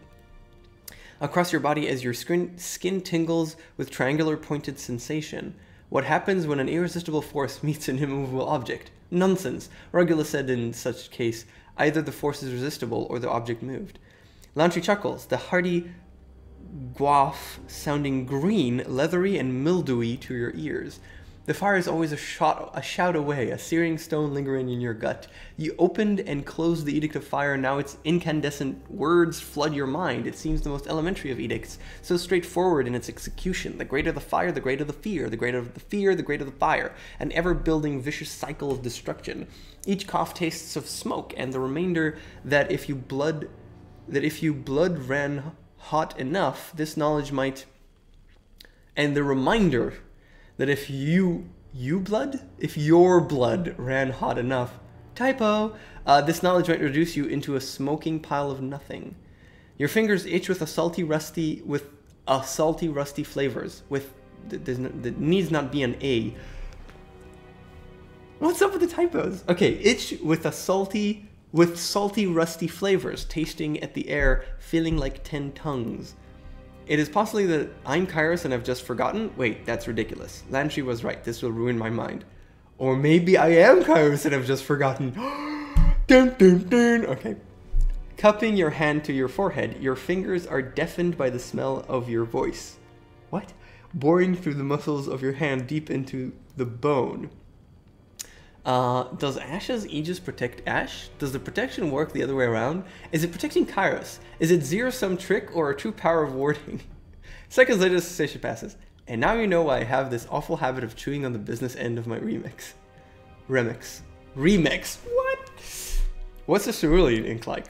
Across your body as your skin tingles with triangular pointed sensation. What happens when an irresistible force meets an immovable object? Nonsense. Regulus said in such case, either the force is resistible or the object moved. Lantry chuckles, the hearty guaf sounding green, leathery, and mildewy to your ears. The fire is always a shout away, a searing stone lingering in your gut. You opened and closed the edict of fire, now its incandescent words flood your mind. It seems the most elementary of edicts, so straightforward in its execution. The greater the fire, the greater the fear. The greater the fear, the greater the fire. An ever-building vicious cycle of destruction. Each cough tastes of smoke, and the remainder that if you blood ran hot enough, this knowledge might, and the reminder that if your blood ran hot enough, typo, this knowledge might reduce you into a smoking pile of nothing. Your fingers itch with salty rusty flavors. There needs not be an A. What's up with the typos? Okay, itch with salty rusty flavors, tasting at the air, feeling like 10 tongues. It is possibly that I'm Kyrus and I've just forgotten. Wait, that's ridiculous. Lantry was right. This will ruin my mind. Or maybe I am Kyrus and I've just forgotten. Dun, dun, dun. Okay. Cupping your hand to your forehead, your fingers are deafened by the smell of your voice. What? Boring through the muscles of your hand deep into the bone. Does Ash's Aegis protect Ash? Does the protection work the other way around? Is it protecting Kairos? Is it zero-sum trick or a true power of warding? Seconds later, the sensation passes. And now you know why I have this awful habit of chewing on the business end of my remix. Remix. What? What's the cerulean ink like?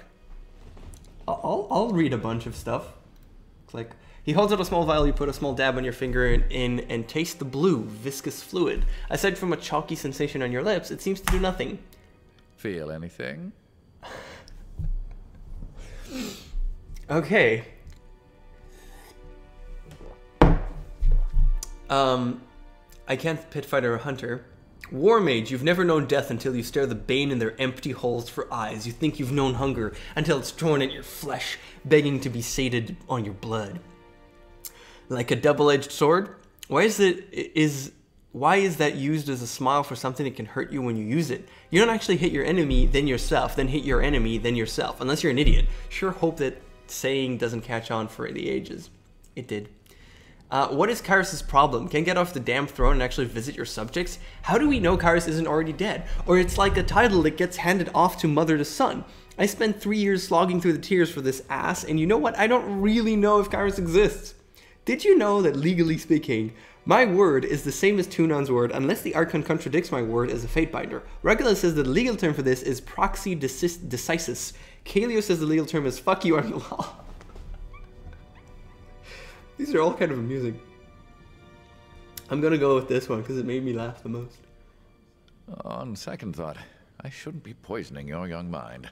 I'll read a bunch of stuff. It's like, he holds out a small vial, you put a small dab on your finger in and taste the blue, viscous fluid. Aside from a chalky sensation on your lips, it seems to do nothing. Feel anything? Okay. I can't pit fighter or hunter. War mage, you've never known death until you stare the bane in their empty holes for eyes. You think you've known hunger until it's torn at your flesh, begging to be sated on your blood. Like a double-edged sword? Why is that used as a smile for something that can hurt you when you use it? You don't actually hit your enemy, then yourself, then hit your enemy, then yourself. Unless you're an idiot. Sure hope that saying doesn't catch on for the ages. It did. What is Kairos' problem? Can't get off the damn throne and actually visit your subjects? How do we know Kairos isn't already dead? Or it's like a title that gets handed off to mother to son. I spent 3 years slogging through the tears for this ass, and you know what? I don't really know if Kairos exists. Did you know that legally speaking, my word is the same as Tunan's word unless the Archon contradicts my word as a Fatebinder? Regulus says that the legal term for this is proxy decisis. Kaleo says the legal term is fuck you on law. These are all kind of amusing. I'm gonna go with this one because it made me laugh the most. On second thought, I shouldn't be poisoning your young mind.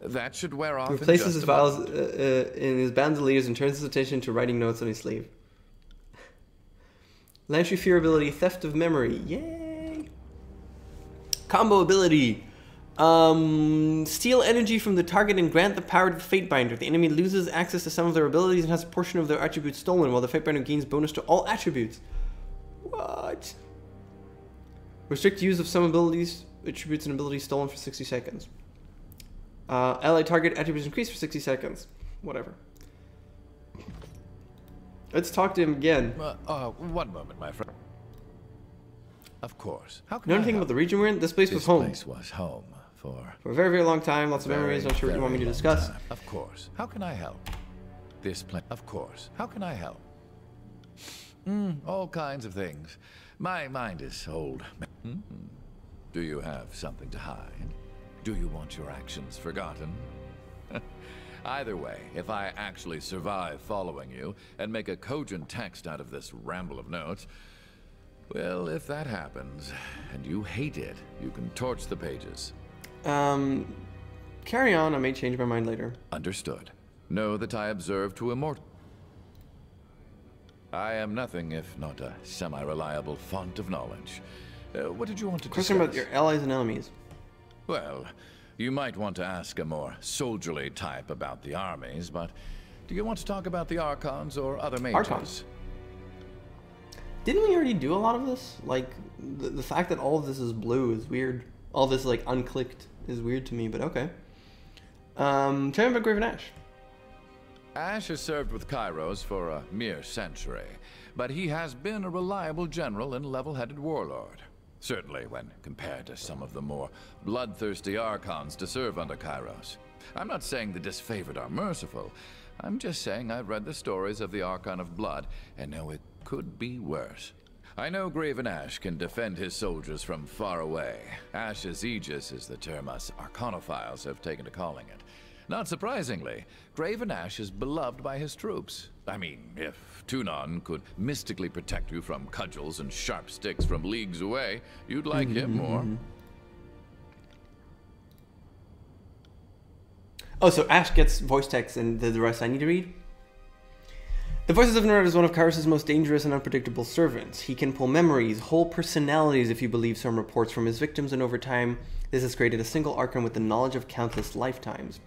That should wear off. Replaces his vials in his bandoliers and turns his attention to writing notes on his sleeve. Lantry Fear ability, Theft of Memory. Yay! Combo ability. Steal energy from the target and grant the power to the Fatebinder. The enemy loses access to some of their abilities and has a portion of their attributes stolen, while the Fatebinder gains bonus to all attributes. What? Restrict use of some abilities, attributes, and abilities stolen for 60 seconds. Allied target attributes increased for 60 seconds. Whatever. Let's talk to him again. One moment, my friend. Of course. How can you know anything about the region we're in? This place was home. This place was home for a very, very long time. Lots of memories. Not sure what you want me to discuss. Of course. How can I help? This place. Of course. How can I help? All kinds of things. My mind is old. Do you have something to hide? Do you want your actions forgotten? Either way, if I actually survive following you and make a cogent text out of this ramble of notes, well, if that happens, and you hate it, you can torch the pages. Carry on, I may change my mind later. Understood. Know that I observe to immortal. I am nothing if not a semi-reliable font of knowledge. What did you want to discuss? Question about your allies and enemies. Well, you might want to ask a more soldierly type about the armies, but do you want to talk about the Archons or other mages? Archons. Didn't we already do a lot of this? Like, the fact that all of this is blue is weird. All this, like, unclicked is weird to me, but okay. Tell me about Graven Ash. Ash has served with Kairos for a mere century, but he has been a reliable general and level-headed warlord. Certainly when compared to some of the more bloodthirsty Archons to serve under Kairos. I'm not saying the disfavored are merciful. I'm just saying I've read the stories of the Archon of Blood and know it could be worse. I know Graven Ash can defend his soldiers from far away. Ash's Aegis is the term us Arcanophiles have taken to calling it. Not surprisingly, Graven Ash is beloved by his troops. I mean, if Tunan could mystically protect you from cudgels and sharp sticks from leagues away, you'd like him more. Oh, so Ash gets voice text and the rest I need to read? The Voices of Nerd is one of Kairos' most dangerous and unpredictable servants. He can pull memories, whole personalities if you believe some reports from his victims, and over time, this has created a single Archon with the knowledge of countless lifetimes.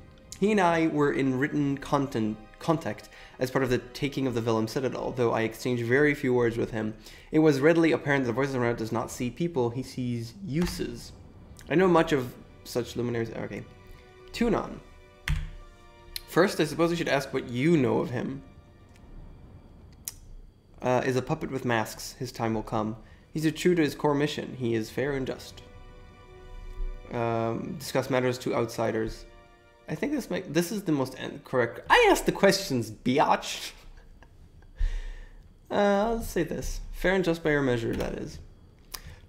He and I were in written contact as part of the taking of the Vellum Citadel, though I exchanged very few words with him. It was readily apparent that the Voices of Nerd does not see people, he sees uses. I know much of such luminaries. Okay. Tunan. First, I suppose I should ask what you know of him. Is a puppet with masks. His time will come. He's true to his core mission. He is fair and just. Discuss matters to outsiders. I think this is the most correct. I asked the questions, biatch. I'll say this. Fair and just by your measure, that is.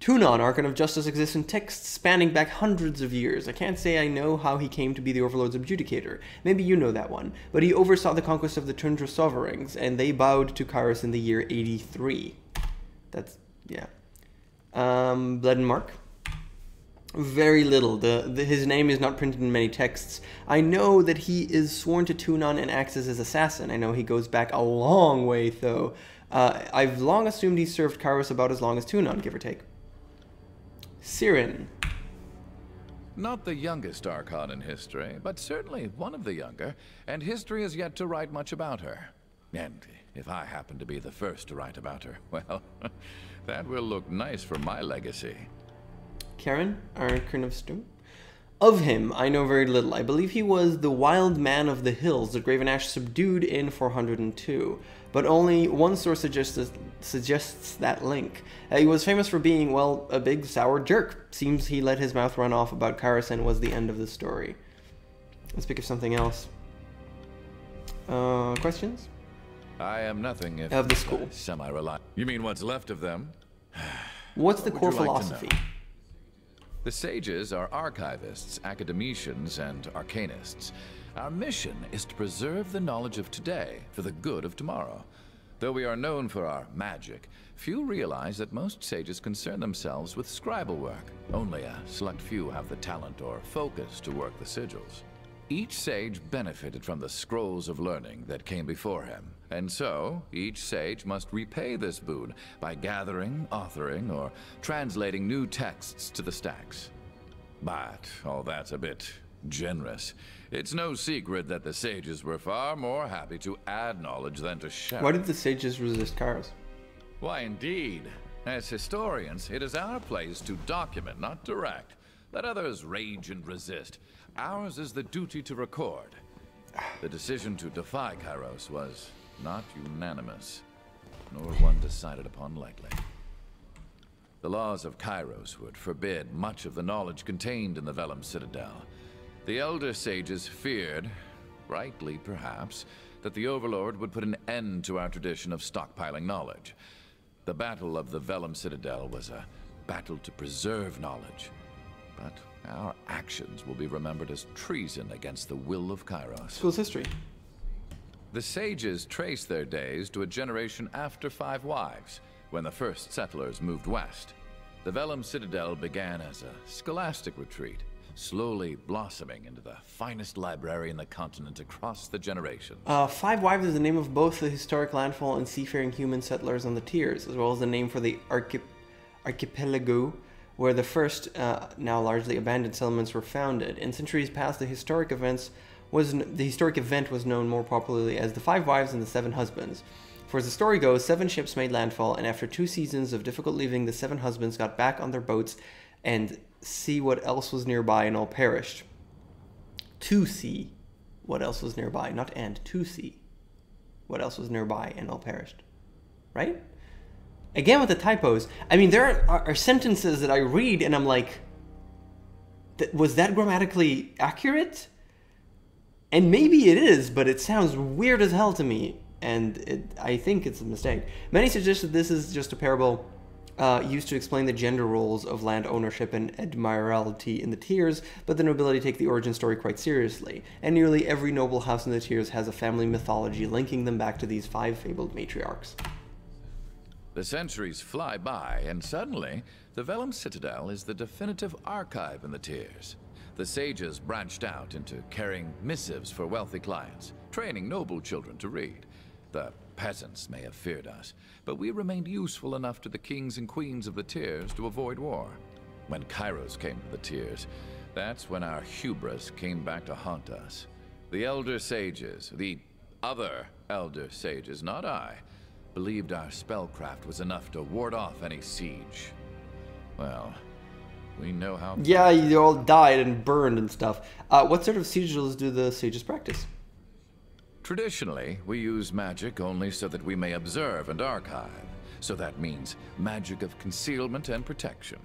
Tunon, Archon of Justice, exists in texts spanning back hundreds of years. I can't say I know how he came to be the Overlord's adjudicator. Maybe you know that one. But he oversaw the conquest of the Tundra Sovereigns, and they bowed to Kairos in the year 83. That's, yeah. Blood and Mark. Very little. His name is not printed in many texts. I know that he is sworn to Tunon and acts as his assassin. I know he goes back a long way, though. I've long assumed he served Kairos about as long as Tunon, give or take. Sirin. Not the youngest Archon in history, but certainly one of the younger, and history has yet to write much about her. And if I happen to be the first to write about her, well, that will look nice for my legacy. Karen, Archon of Stone. Of him, I know very little. I believe he was the wild man of the hills that Graven Ash subdued in 402, but only one source suggests that link. He was famous for being, well, a big sour jerk. Seems he let his mouth run off about Kairos and was the end of the story. Let's pick of something else. Questions? I am nothing if of the school. Semi-reliant. You mean what's left of them? What's the core philosophy? The sages are archivists, academicians, and arcanists. Our mission is to preserve the knowledge of today for the good of tomorrow. Though we are known for our magic, few realize that most sages concern themselves with scribal work. Only a select few have the talent or focus to work the sigils. Each sage benefited from the scrolls of learning that came before him, and so each sage must repay this boon by gathering, authoring, or translating new texts to the stacks. But all that's a bit generous. It's no secret that the sages were far more happy to add knowledge than to share. Why did the sages resist Kairos? Why, indeed. As historians, it is our place to document, not direct. Let others rage and resist. Ours is the duty to record. The decision to defy Kairos was not unanimous, nor one decided upon lightly. The laws of Kairos would forbid much of the knowledge contained in the Vellum Citadel. The elder sages feared, rightly perhaps, that the Overlord would put an end to our tradition of stockpiling knowledge. The Battle of the Vellum Citadel was a battle to preserve knowledge, but our actions will be remembered as treason against the will of Kairos. School's history. The sages trace their days to a generation after 5 Wives, when the first settlers moved west. The Vellum Citadel began as a scholastic retreat, slowly blossoming into the finest library in the continent across the generations. 5 Wives is the name of both the historic landfall and seafaring human settlers on the Tiers, as well as the name for the archipelago where the first, now largely abandoned settlements were founded. In centuries past, the historic event was known more popularly as the 5 Wives and the 7 Husbands. For as the story goes, 7 ships made landfall, and after 2 seasons of difficult living, the 7 husbands got back on their boats and see what else was nearby, and all perished. To see what else was nearby, not and, to see what else was nearby, and all perished. Right? Again with the typos, I mean, there are sentences that I read and I'm like, was that grammatically accurate? And maybe it is, but it sounds weird as hell to me, and I think it's a mistake. Many suggest that this is just a parable used to explain the gender roles of land ownership and admiralty in the Tiers, but the nobility take the origin story quite seriously, and nearly every noble house in the Tiers has a family mythology linking them back to these 5 fabled matriarchs. The centuries fly by, and suddenly, the Vellum Citadel is the definitive archive in the Tiers. The sages branched out into carrying missives for wealthy clients, training noble children to read. The peasants may have feared us, but we remained useful enough to the kings and queens of the Tiers to avoid war. When Kairos came to the Tiers, that's when our hubris came back to haunt us. The elder sages, the other elder sages, not I, believed our spellcraft was enough to ward off any siege. Well, we know how... Yeah, you all died and burned and stuff. What sort of sigils do the sages practice? Traditionally, we use magic only so that we may observe and archive. So that means magic of concealment and protection.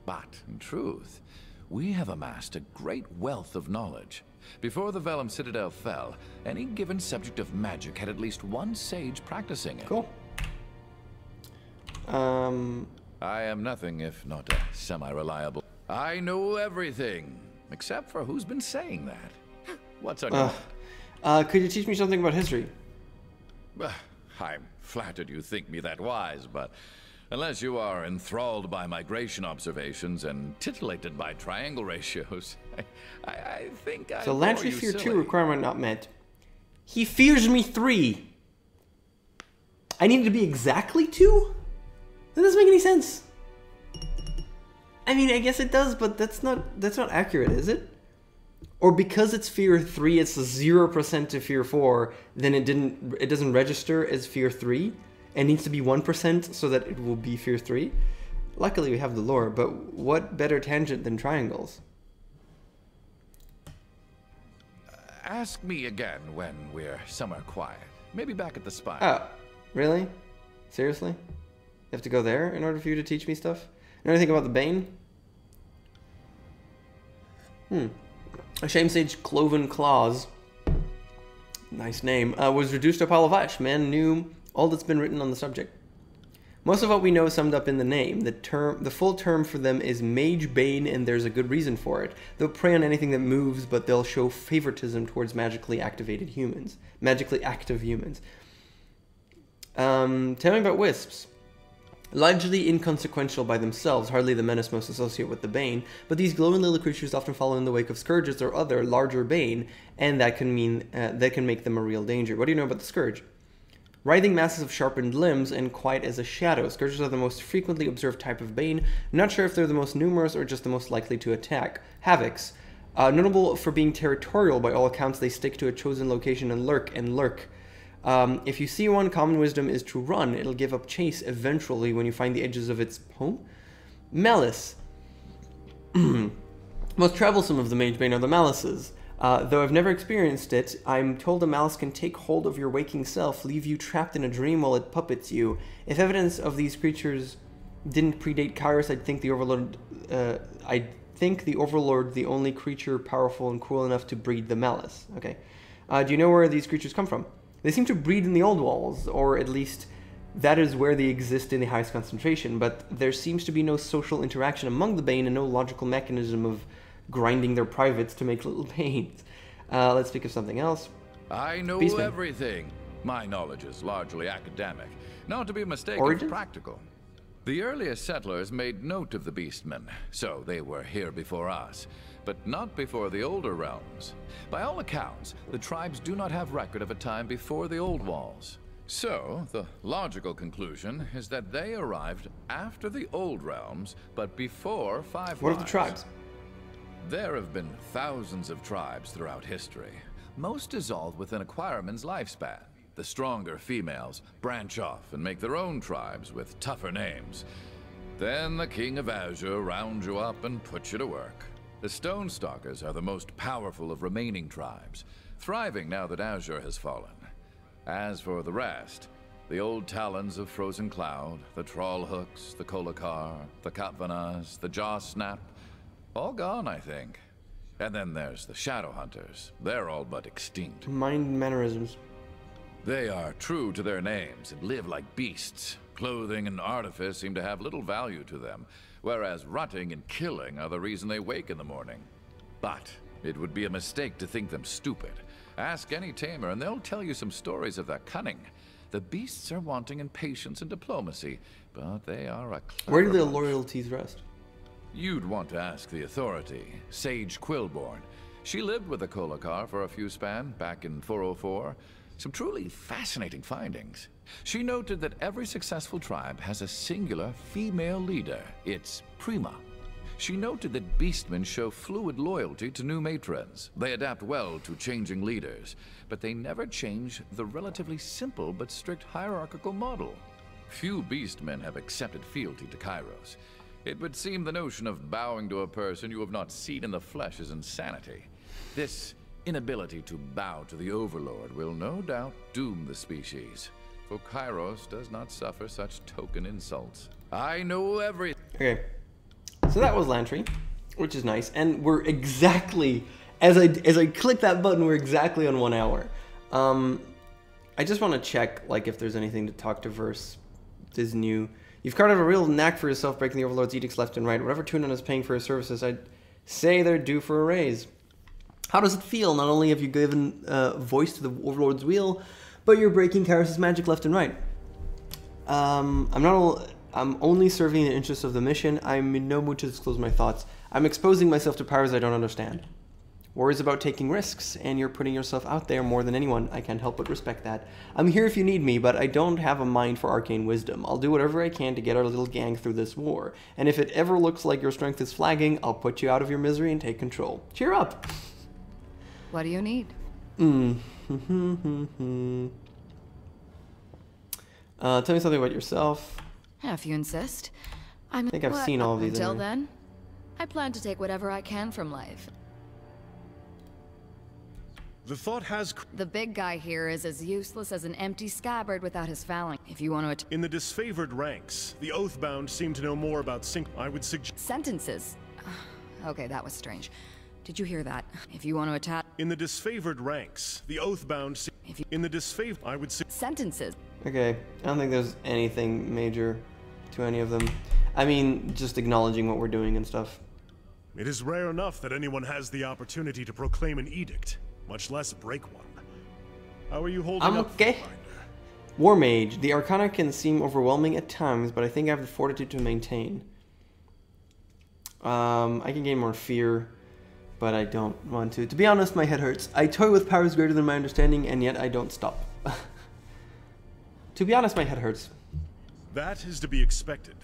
But, in truth, we have amassed a great wealth of knowledge. Before the Vellum Citadel fell, any given subject of magic had at least one sage practicing it. Cool. I am nothing if not a semi-reliable. I know everything, except for who's been saying that. What's on your mind? Could you teach me something about history? I'm flattered you think me that wise, but unless you are enthralled by migration observations and titillated by triangle ratios, I think I So bore Lantry you Fear silly. 2 requirement not met. He fears me 3. I needed to be exactly 2? That doesn't make any sense. I mean, I guess it does, but that's not accurate, is it? Or because it's Fear 3, it's 0% to Fear 4, then it doesn't register as Fear 3. It needs to be 1% so that it will be Fear 3. Luckily we have the lore, but what better tangent than triangles? Ask me again when we're somewhere quiet. Maybe back at the spire. Oh, really? Seriously? You have to go there in order for you to teach me stuff? You know anything about the Bane? A Shame Sage Cloven Claws, nice name, was reduced to a pile of ash. Man knew all that's been written on the subject. Most of what we know is summed up in the name. The full term for them is Mage Bane, and there's a good reason for it. They'll prey on anything that moves, but they'll show favoritism towards magically active humans. Tell me about wisps. Largely inconsequential by themselves, hardly the menace most associated with the Bane, but these glowing little creatures often follow in the wake of Scourges or other larger Bane, and that can make them a real danger. What do you know about the Scourge? Writhing masses of sharpened limbs and quiet as a shadow. Scourges are the most frequently observed type of Bane. Not sure if they're the most numerous or just the most likely to attack. Havocs. Notable for being territorial by all accounts, they stick to a chosen location and lurk. If you see one, common wisdom is to run. It'll give up chase eventually when you find the edges of its home. Malice. Most troublesome of the Mage Bane are the Malices. Though I've never experienced it, I'm told a Malice can take hold of your waking self, leave you trapped in a dream while it puppets you. If evidence of these creatures didn't predate Kairos, I'd think the Overlord the only creature powerful and cruel enough to breed the Malice. Okay. Do you know where these creatures come from? They seem to breed in the old walls, or at least that is where they exist in the highest concentration, but there seems to be no social interaction among the Bane and no logical mechanism of grinding their privates to make little Banes. Let's speak of something else. I know Beastman. everything. My knowledge is largely academic, not to be mistaken Origins? for practical. The earliest settlers made note of the Beastmen, so they were here before us, but not before the older realms. By all accounts, the tribes do not have record of a time before the old walls. So, the logical conclusion is that they arrived after the old realms, but before Five What of Lives. the tribes? There have been thousands of tribes throughout history. Most dissolve within a Acquireman's lifespan. The stronger females branch off and make their own tribes with tougher names. Then the King of Azure rounds you up and puts you to work. The Stonestalkers are the most powerful of remaining tribes, thriving now that Azure has fallen. As for the rest, the old Talons of Frozen Cloud, the Trollhooks, the Kolakar, the Katvanas, the Jaw Snap, all gone, I think. And then there's the Shadowhunters. They're all but extinct. Mind mannerisms. They are true to their names and live like beasts. Clothing and artifice seem to have little value to them, whereas rutting and killing are the reason they wake in the morning. But it would be a mistake to think them stupid. Ask any tamer and they'll tell you some stories of their cunning. The beasts are wanting in patience and diplomacy, but they are a clever Where do the bunch. loyalties rest? You'd want to ask the authority, Sage Quillborn. She lived with the Kolakar for a few span back in 404. Some truly fascinating findings. She noted that every successful tribe has a singular female leader. It's Prima. She noted that beastmen show fluid loyalty to new matrons. They adapt well to changing leaders, but they never change the relatively simple but strict hierarchical model. Few beastmen have accepted fealty to Kairos. It would seem the notion of bowing to a person you have not seen in the flesh is insanity. This inability to bow to the Overlord will no doubt doom the species. For Kairos does not suffer such token insults. I know everything. Okay, so that was Lantry, which is nice, and we're exactly, as I click that button, we're exactly on 1 hour. I just want to check, like, if there's anything to talk to Verse is new. You've carved out a real knack for yourself, breaking the Overlord's edicts left and right. Whatever Tunon is paying for his services, I'd say they're due for a raise. How does it feel? Not only have you given voice to the Overlord's wheel, but you're breaking Kairos' magic left and right. I'm only serving the interests of the mission. I'm in no mood to disclose my thoughts. I'm exposing myself to powers I don't understand. War is about taking risks, and you're putting yourself out there more than anyone. I can't help but respect that. I'm here if you need me, but I don't have a mind for arcane wisdom. I'll do whatever I can to get our little gang through this war. And if it ever looks like your strength is flagging, I'll put you out of your misery and take control. Cheer up! What do you need? Tell me something about yourself. If you insist. I think I've seen all of these. Until anyway. then, I plan to take whatever I can from life. The thought has... The big guy here is as useless as an empty scabbard without his phalanx. If you want to... In the disfavored ranks, the Oathbound seem to know more about I would suggest... Sentences. Okay, that was strange. Did you hear that? If you want to attack... In the disfavored ranks, the Oathbound... In the disfavored... I would say... Sentences. Okay, I don't think there's anything major to any of them. I mean, just acknowledging what we're doing and stuff. It is rare enough that anyone has the opportunity to proclaim an edict, much less break one. How are you holding up? Okay. War Mage. The Arcana can seem overwhelming at times, but I think I have the fortitude to maintain. I can gain more fear, but I don't want to. To be honest, my head hurts. I toy with powers greater than my understanding, and yet I don't stop. To be honest, my head hurts. That is to be expected.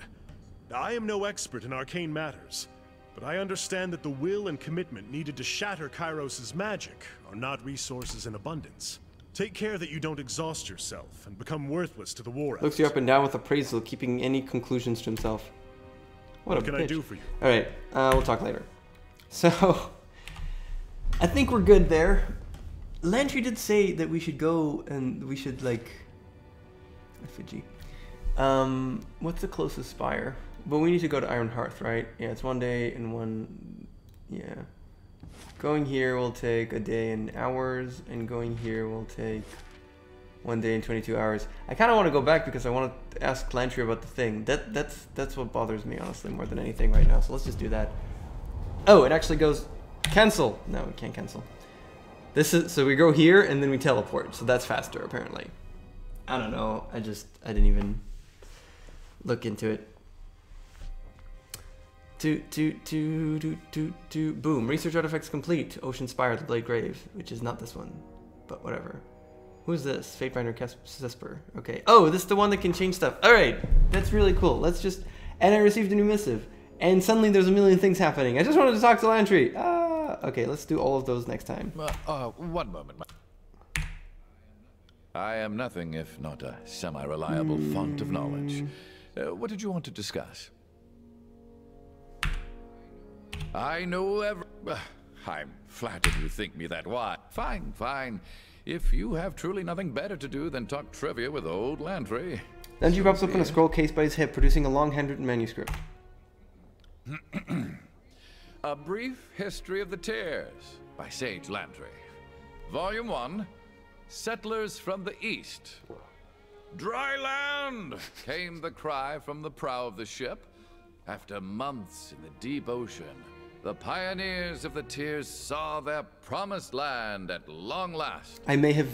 I am no expert in arcane matters, but I understand that the will and commitment needed to shatter Kairos' magic are not resources in abundance. Take care that you don't exhaust yourself and become worthless to the war effort. Looks you up and down with appraisal, keeping any conclusions to himself. What can I do for you? Alright, we'll talk later. So, I think we're good there. Lantry did say that we should go and we should, like... Effigy. What's the closest spire? But we need to go to Iron Hearth, right? Yeah, it's 1 day and one... Yeah. Going here will take a day and hours, and going here will take 1 day and 22 hours. I kind of want to go back because I want to ask Lantry about the thing. That's what bothers me, honestly, more than anything right now. So let's just do that. Oh, it actually goes... Cancel! No, we can't cancel. This is... So we go here, and then we teleport. So that's faster, apparently. I don't know. I didn't even look into it. Boom. Research artifacts complete. Ocean Spire, the Blade Grave, which is not this one, but whatever. Who's this? Fatebinder Cesper. Okay. Oh, this is the one that can change stuff. All right. That's really cool. Let's just... And I received a new missive. And suddenly there's a million things happening. I just wanted to talk to Lantry. Okay, let's do all of those next time. 1 moment. I am nothing if not a semi-reliable font of knowledge. What did you want to discuss? I know I'm flattered you think me that wise. Fine, fine. If you have truly nothing better to do than talk trivia with old Lantry. Then she pops up in a scroll case by his hip, producing a long handwritten manuscript. A Brief History of the Tears by Sage Lantry. Volume 1. Settlers from the East. Dry land! Came the cry from the prow of the ship. After months in the deep ocean, the pioneers of the Tears saw their promised land at long last. I may have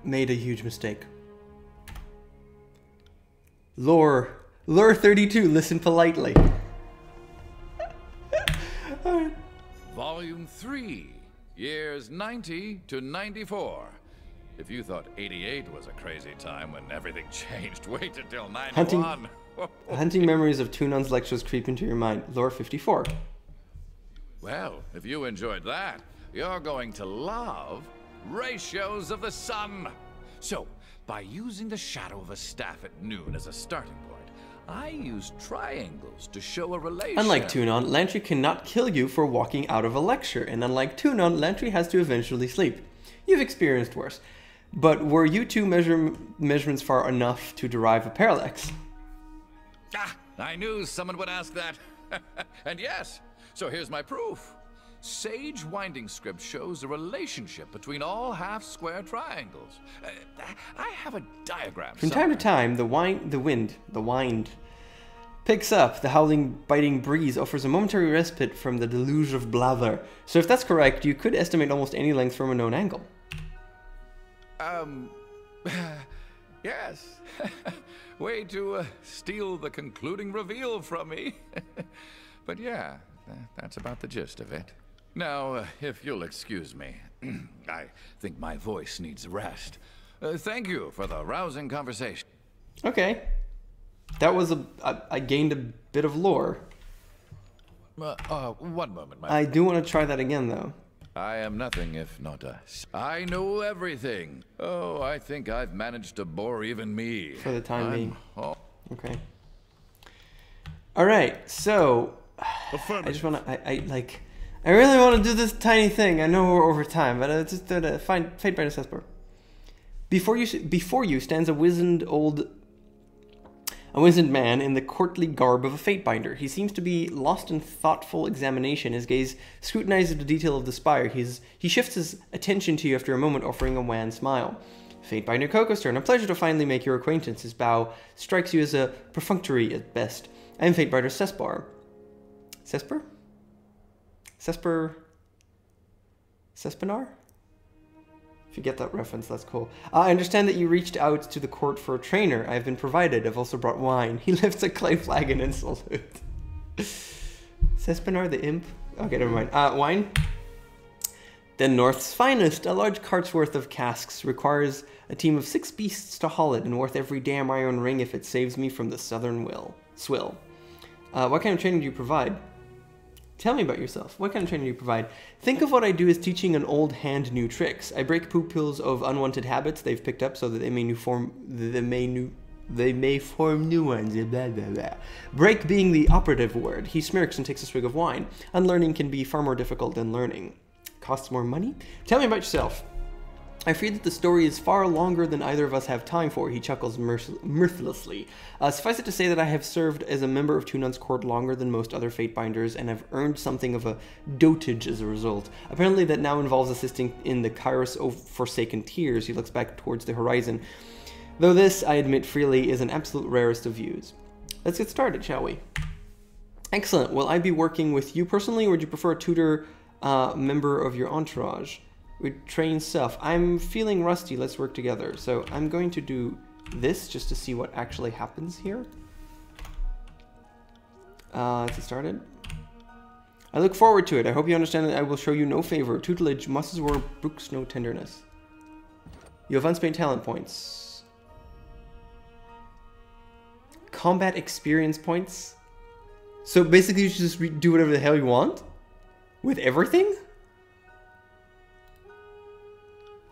made a huge mistake. Lore 32, listen politely. Alright. Volume 3, years 90 to 94. If you thought 88 was a crazy time when everything changed, wait until 91. Hunting memories of Tunon's lectures creep into your mind. Lore 54. Well, if you enjoyed that, you're going to love Ratios of the Sun. So, by using the shadow of a staff at noon as a starting point, I use triangles to show a relation. Unlike Tunon, Lantry cannot kill you for walking out of a lecture, and unlike Tunon, Lantry has to eventually sleep. You've experienced worse. But were you two measurements far enough to derive a parallax? Ah, I knew someone would ask that. And yes, so here's my proof. Sage winding script shows a relationship between all half-square triangles. I have a diagram. From time to time, the wind picks up. The howling, biting breeze offers a momentary respite from the deluge of blather. So if that's correct, you could estimate almost any length from a known angle. Yes. Way to steal the concluding reveal from me. But yeah, that's about the gist of it. Now, if you'll excuse me, I think my voice needs a rest. Thank you for the rousing conversation. Okay. That was I gained a bit of lore. One moment, my I do want to try that again, though. I am nothing if not a... I know everything. Oh, I think I've managed to bore even me. For the time being. Okay. All right, so... I just want to... I really want to do this tiny thing. I know we're over time, but just find Fate by Cesspar. Before you stands a wizened man in the courtly garb of a fate binder. He seems to be lost in thoughtful examination. His gaze scrutinizes the detail of the spire. He shifts his attention to you after a moment, offering a wan smile. Fate binder KOKOStern, a pleasure to finally make your acquaintance. His bow strikes you as a perfunctory at best. I am Fate binder Cesspar. Cesspar? Cespinar? If you get that reference, that's cool. I understand that you reached out to the court for a trainer. I have been provided. I've also brought wine. He lifts a clay flagon in salute. Cespinar the imp? Okay, never mind. Wine? Then North's finest. A large cart's worth of casks requires a team of 6 beasts to haul it, and worth every damn iron ring if it saves me from the southern swill. What kind of training do you provide? Tell me about yourself. What kind of training do you provide? Think of what I do as teaching an old hand new tricks. I break pupils of unwanted habits they've picked up so that they may form new ones. Blah, blah, blah. Break being the operative word. He smirks and takes a swig of wine. Unlearning can be far more difficult than learning. Costs more money? Tell me about yourself. I fear that the story is far longer than either of us have time for. He chuckles mirthlessly. Suffice it to say that I have served as a member of Tunon's court longer than most other fate binders, and have earned something of a dotage as a result. Apparently that now involves assisting in the Kairos Forsaken Tears. He looks back towards the horizon. Though this, I admit freely, is an absolute rarest of views. Let's get started, shall we? Excellent. Will I be working with you personally, or would you prefer a tutor member of your entourage? We train self. I'm feeling rusty. Let's work together. So I'm going to do this just to see what actually happens here. Let's get started. I look forward to it. I hope you understand that I will show you no favor. Tutelage must as well brooks no tenderness. You have unspent talent points. Combat experience points. So basically you should just do whatever the hell you want? With everything?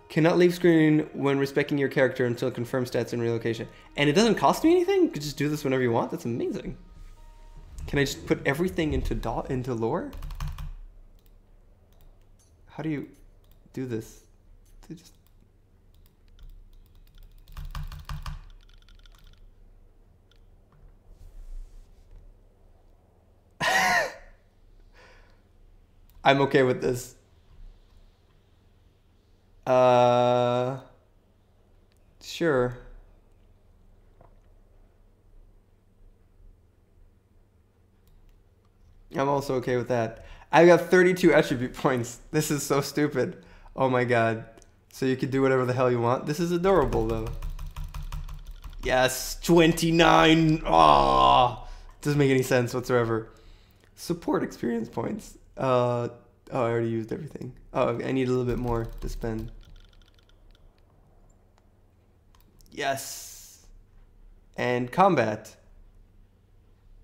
Cannot leave screen when respecting your character until confirm stats and relocation. And it doesn't cost me anything? You could just do this whenever you want? That's amazing. Can I just put everything into lore? How do you do this? Just... I'm okay with this. Sure. I'm also okay with that. I got 32 attribute points. This is so stupid. Oh my god. So you can do whatever the hell you want. This is adorable though. Yes, 29. Oh, doesn't make any sense whatsoever. Support experience points. Oh, I already used everything. Oh, I need a little bit more to spend. Yes. And combat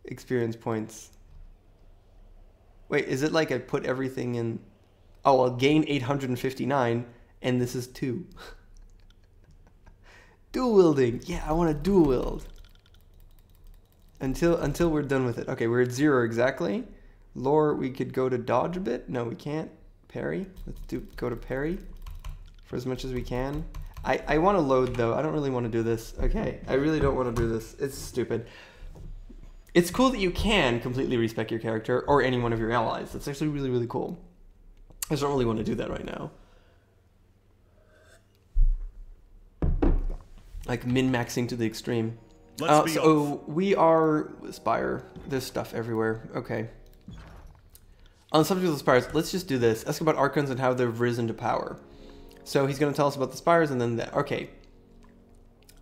experience points. Wait, is it like I put everything in? Oh, I'll gain 859, and this is 2. Dual wielding. Yeah, I want to dual wield. Until we're done with it. Okay, we're at 0 exactly. Lore, we could go to dodge a bit. No, we can't. Parry. Let's go to parry for as much as we can. I want to load though. I don't really want to do this. Okay, I really don't want to do this. It's stupid. It's cool that you can completely respec your character or any one of your allies. That's actually really, really cool. I just don't really want to do that right now. Like min-maxing to the extreme. So we are Spire. There's stuff everywhere. Okay. On the subject of the Spires, let's just do this. Ask about Archons and how they've risen to power. So he's going to tell us about the Spires and then that. Okay.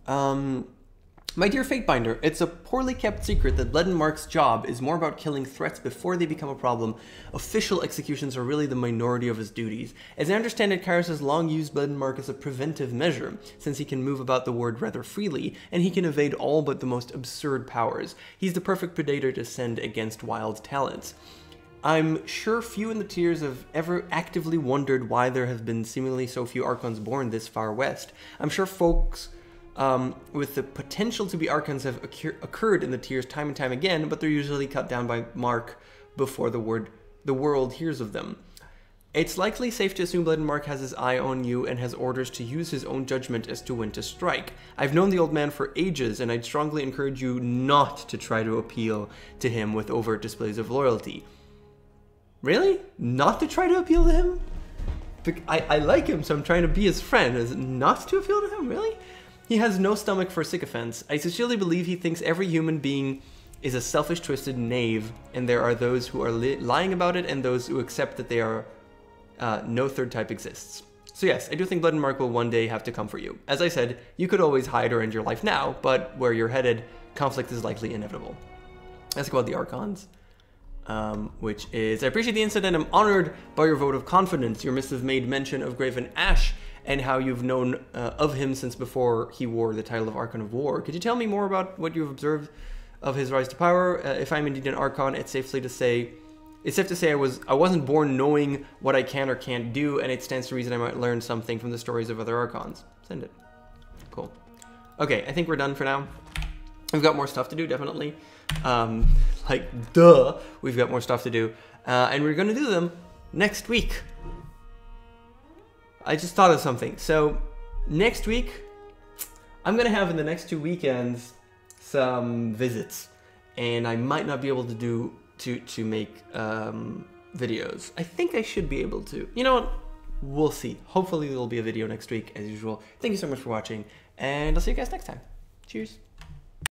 My dear Fatebinder, it's a poorly kept secret that Leadenmark's job is more about killing threats before they become a problem. Official executions are really the minority of his duties. As I understand it, Kairos has long used Leadenmark as a preventive measure, since he can move about the ward rather freely, and he can evade all but the most absurd powers. He's the perfect predator to send against wild talents. I'm sure few in the tiers have ever actively wondered why there have been seemingly so few Archons born this far west. I'm sure folks with the potential to be Archons have occurred in the tiers time and time again, but they're usually cut down by Mark before the world hears of them. It's likely safe to assume Leadenmark has his eye on you and has orders to use his own judgment as to when to strike. I've known the old man for ages, and I'd strongly encourage you not to try to appeal to him with overt displays of loyalty. Really? Not to try to appeal to him? I like him, so I'm trying to be his friend. Is it not to appeal to him? Really? He has no stomach for sycophants. I sincerely believe he thinks every human being is a selfish, twisted knave, and there are those who are lying about it and those who accept that they are no third type exists. So yes, I do think Leadenmark will one day have to come for you. As I said, you could always hide or end your life now, but where you're headed, conflict is likely inevitable. Let's go about the Archons. Which is, I appreciate the incident. I'm honored by your vote of confidence. Your missive made mention of Graven Ash and how you've known of him since before he wore the title of Archon of War. Could you tell me more about what you've observed of his rise to power? If I'm indeed an Archon, it's safe to say I wasn't born knowing what I can or can't do, and it stands to reason I might learn something from the stories of other Archons. Send it. Cool. Okay, I think we're done for now. We've got more stuff to do, definitely. Like, duh, we've got more stuff to do. And we're going to do them next week. I just thought of something. So, next week, I'm going to have in the next 2 weekends some visits. And I might not be able to do, to make videos. I think I should be able to. You know what? We'll see. Hopefully there'll be a video next week, as usual. Thank you so much for watching. And I'll see you guys next time. Cheers.